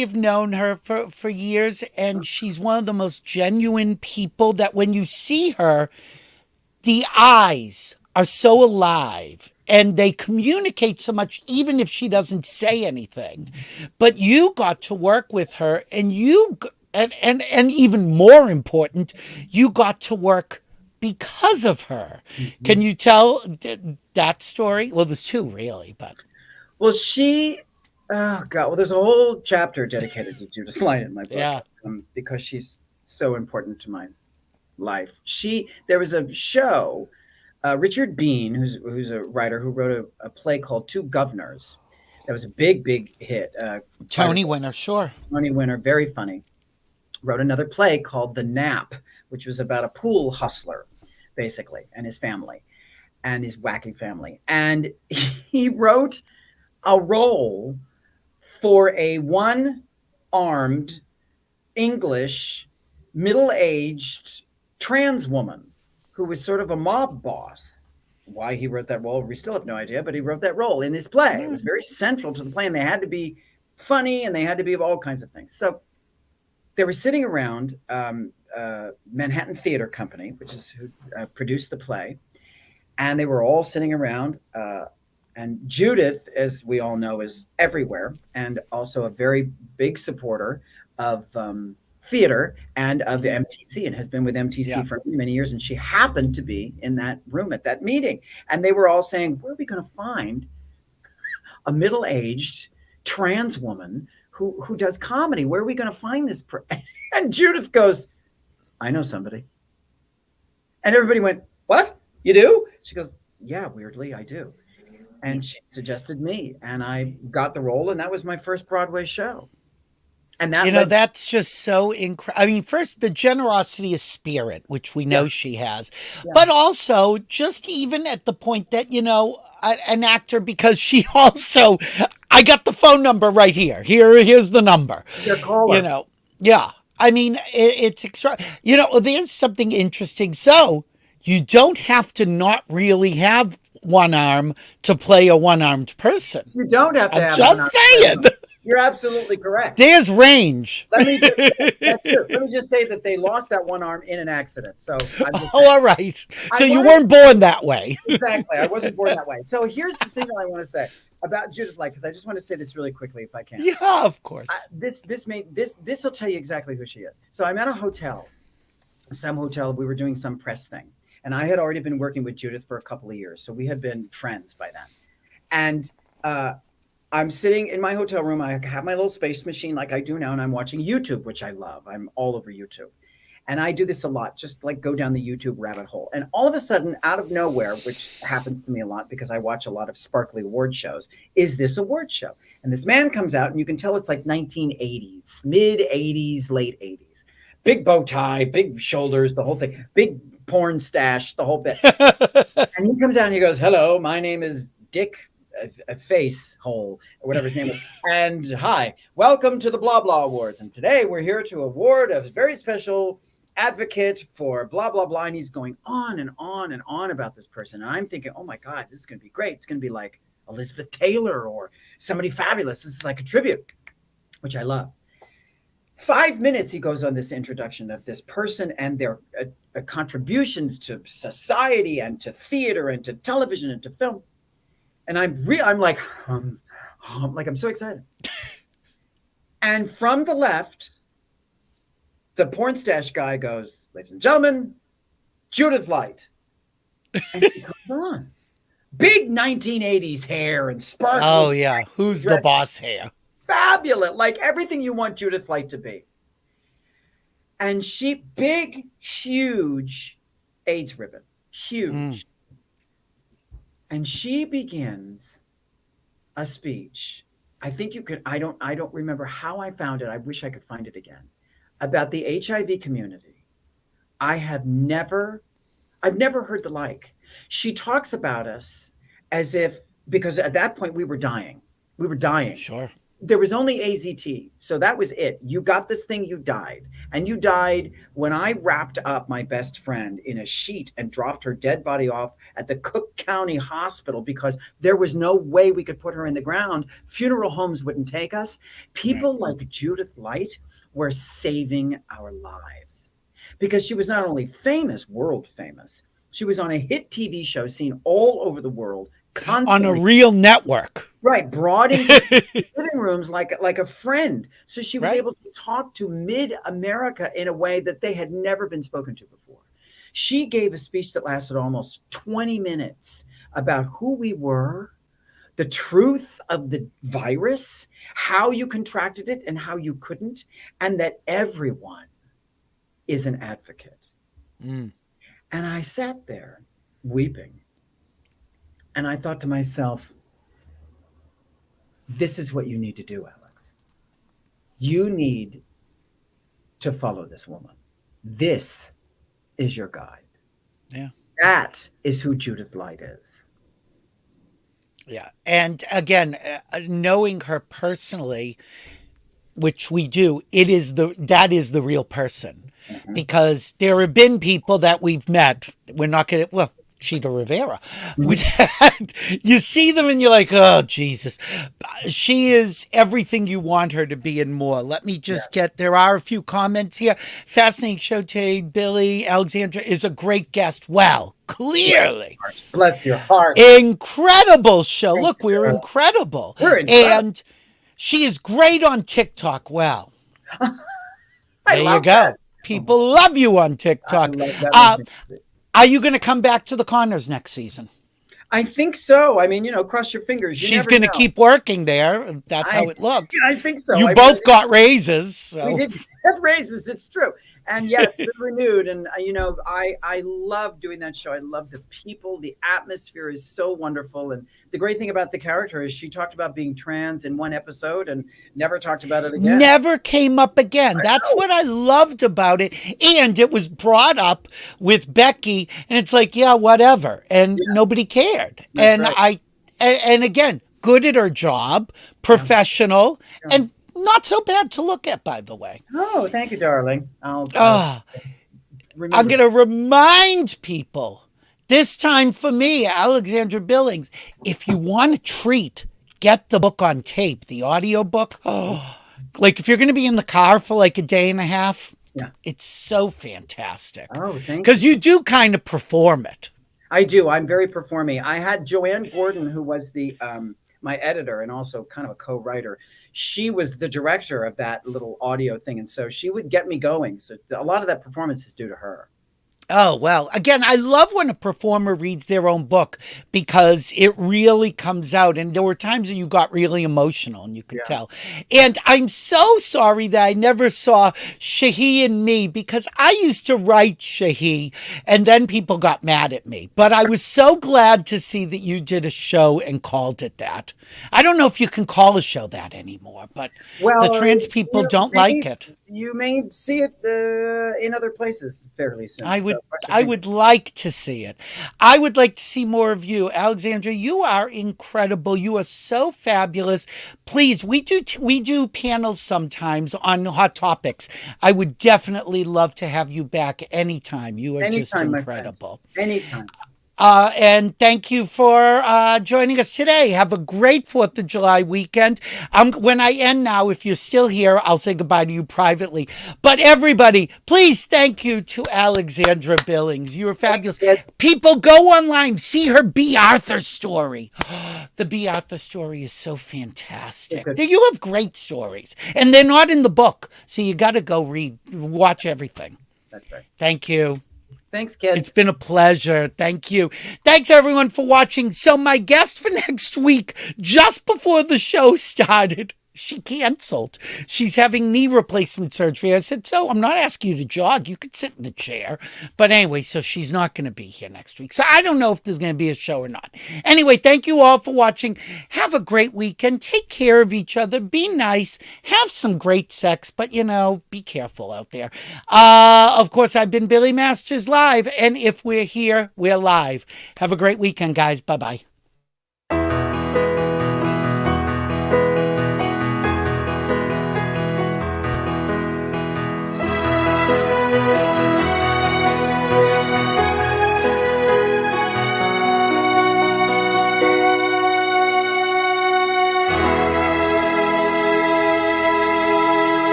have known her for years, and she's one of the most genuine people that when you see her, the eyes are so alive and they communicate so much, even if she doesn't say anything. But you got to work with her, and and even more important, you got to work because of her. Mm-hmm. Can you tell that story? Well, there's two really, but. Well, oh God, well, there's a whole chapter dedicated to Judith Light in my book, because she's so important to my life. There was a show, Richard Bean, who's a writer who wrote a play called Two Governors. That was a big hit. Tony winner, sure. Tony winner, very funny. Wrote another play called The Nap, which was about a pool hustler, basically, and his family, and his wacky family. And he wrote a role for a one-armed English middle-aged trans woman who was sort of a mob boss. Why he wrote that role, we still have no idea, but he wrote that role in his play. It was very central to the play, and they had to be funny, and they had to be of all kinds of things. So they were sitting around Manhattan Theater Company, which is who produced the play, and they were all sitting around. And Judith, as we all know, is everywhere, and also a very big supporter of theater and of MTC, and has been with MTC for many years. And she happened to be in that room at that meeting. And they were all saying, where are we going to find a middle-aged trans woman who does comedy? Where are we going to find this? And Judith goes, I know somebody. And everybody went, what? You do? She goes, yeah, weirdly, I do. And she suggested me, and I got the role, and that was my first Broadway show. And that that's just so incredible. I mean, first, the generosity of spirit, which we know she has, but also just even at the point that, an actor, because she also, I got the phone number right here. Here's the number. Your caller. I mean, it's extra. There's something interesting. So you don't have to not really have one arm to play a one-armed person. You don't have to have just saying. You're absolutely correct. There's range. That's true. Let me just say that they lost that one arm in an accident. So all right. So you weren't born that way. Exactly. I wasn't born that way. So here's the thing that I want to say about Judith Light, because I just want to say this really quickly, if I can. Yeah, of course. This will tell you exactly who she is. So I'm at a hotel. We were doing some press thing. And I had already been working with Judith for a couple of years. So we had been friends by then. And I'm sitting in my hotel room. I have my little space machine like I do now, and I'm watching YouTube, which I love. I'm all over YouTube. And I do this a lot, just like go down the YouTube rabbit hole. And all of a sudden, out of nowhere, which happens to me a lot because I watch a lot of sparkly award shows, is this award show. And this man comes out, and you can tell it's like 1980s, mid-80s, late 80s. Big bow tie, big shoulders, the whole thing. Big porn stash, the whole bit. And he comes out and he goes, hello, my name is Dick a face hole or whatever his name is. And hi, welcome to the blah blah awards. And today we're here to award a very special advocate for blah blah blah. And he's going on and on and on about this person. And I'm thinking, oh my God, this is going to be great. It's going to be like Elizabeth Taylor or somebody fabulous. This is like a tribute, which I love. 5 minutes he goes on this introduction of this person and their contributions to society and to theater and to television and to film. And I'm like, I'm so excited. And from the left, the porn stash guy goes, ladies and gentlemen, Judith Light. And she comes on. Big 1980s hair and sparkly. Oh, yeah. Who's the boss hair? Fabulous. Like everything you want Judith Light to be. And she, big, huge AIDS ribbon. Huge. And she begins a speech. I think you could, I don't remember how I found it. I wish I could find it again. About the HIV community. I've never heard the like. She talks about us as if, because at that point we were dying. We were dying. Sure. There was only AZT. So that was it. You got this thing, you died. And you died when I wrapped up my best friend in a sheet and dropped her dead body off at the Cook County Hospital because there was no way we could put her in the ground. Funeral homes wouldn't take us. People like Judith Light were saving our lives because she was not only famous, world famous, she was on a hit TV show seen all over the world. Constantly. On a real network. Right, brought into living rooms like a friend. So she was Right. able to talk to mid-America in a way that they had never been spoken to before. She gave a speech that lasted almost 20 minutes about who we were, the truth of the virus, how you contracted it and how you couldn't, and that everyone is an advocate. Mm. And I sat there weeping. And I thought to myself, this is what you need to do, Alex. You need to follow this woman. This is your guide. Yeah. That is who Judith Light is. Yeah. And again, knowing her personally, which we do, that is the real person. Mm-hmm. Because there have been people that we've met. We're not going to, well, Cheetah Rivera. You see them and you're like, oh, Jesus. She is everything you want her to be and more. Let me just there are a few comments here. Fascinating show today. Billy, Alexandra is a great guest. Well, clearly. Bless your heart. Incredible show. Look, we're incredible. We're incredible. And she is great on TikTok. Well, there you go. That. People love you on TikTok. Are you going to come back to the Connors next season? I think so. I mean, cross your fingers. She's going to keep working there. That's how it looks. I think so. You both got raises. So. We did get raises. It's true. And yeah, it's been renewed. And, I love doing that show. I love the people. The atmosphere is so wonderful. And the great thing about the character is she talked about being trans in one episode and never talked about it again. Never came up again. That's what I loved about it. And it was brought up with Becky. And it's like, yeah, whatever. And nobody cared. That's and right. and again, good at her job, professional, and not so bad to look at, by the way. Oh, thank you, darling. I'm going to remind people, this time for me, Alexandra Billings, if you want a treat, get the book on tape, the audio book. Oh, like if you're going to be in the car for like a day and a half, it's so fantastic. Oh, thank you. Because you do kind of perform it. I do. I'm very performing. I had Joanne Gordon, who was the my editor and also kind of a co-writer. She was the director of that little audio thing. And so she would get me going. So a lot of that performance is due to her. Oh, well, again, I love when a performer reads their own book because it really comes out. And there were times that you got really emotional and you could tell. And I'm so sorry that I never saw Shahi and Me because I used to write Shahi and then people got mad at me. But I was so glad to see that you did a show and called it that. I don't know if you can call a show that anymore, but the trans people don't like it. You may see it in other places fairly soon. I would like to see it. I would like to see more of you. Alexandra, you are incredible. You are so fabulous. Please, we do panels sometimes on hot topics. I would definitely love to have you back anytime. You are just incredible. Anytime. And thank you for joining us today. Have a great 4th of July weekend. When I end now, if you're still here, I'll say goodbye to you privately. But everybody, please thank you to Alexandra Billings. You are fabulous. People, go online, see her B. Arthur story. The B. Arthur story is so fantastic. You have great stories. And they're not in the book. So you got to go watch everything. That's right. Thank you. Thanks, kids. It's been a pleasure. Thank you. Thanks, everyone, for watching. So my guest for next week, just before the show started, She canceled. She's having knee replacement surgery. I said, so I'm not asking you to jog. You could sit in the chair. But anyway, so she's not going to be here next week. So I don't know if there's going to be a show or not. Anyway, thank you all for watching. Have a great weekend. Take care of each other. Be nice. Have some great sex. But, be careful out there. Of course, I've been Billy Masters Live. And if we're here, we're live. Have a great weekend, guys. Bye-bye.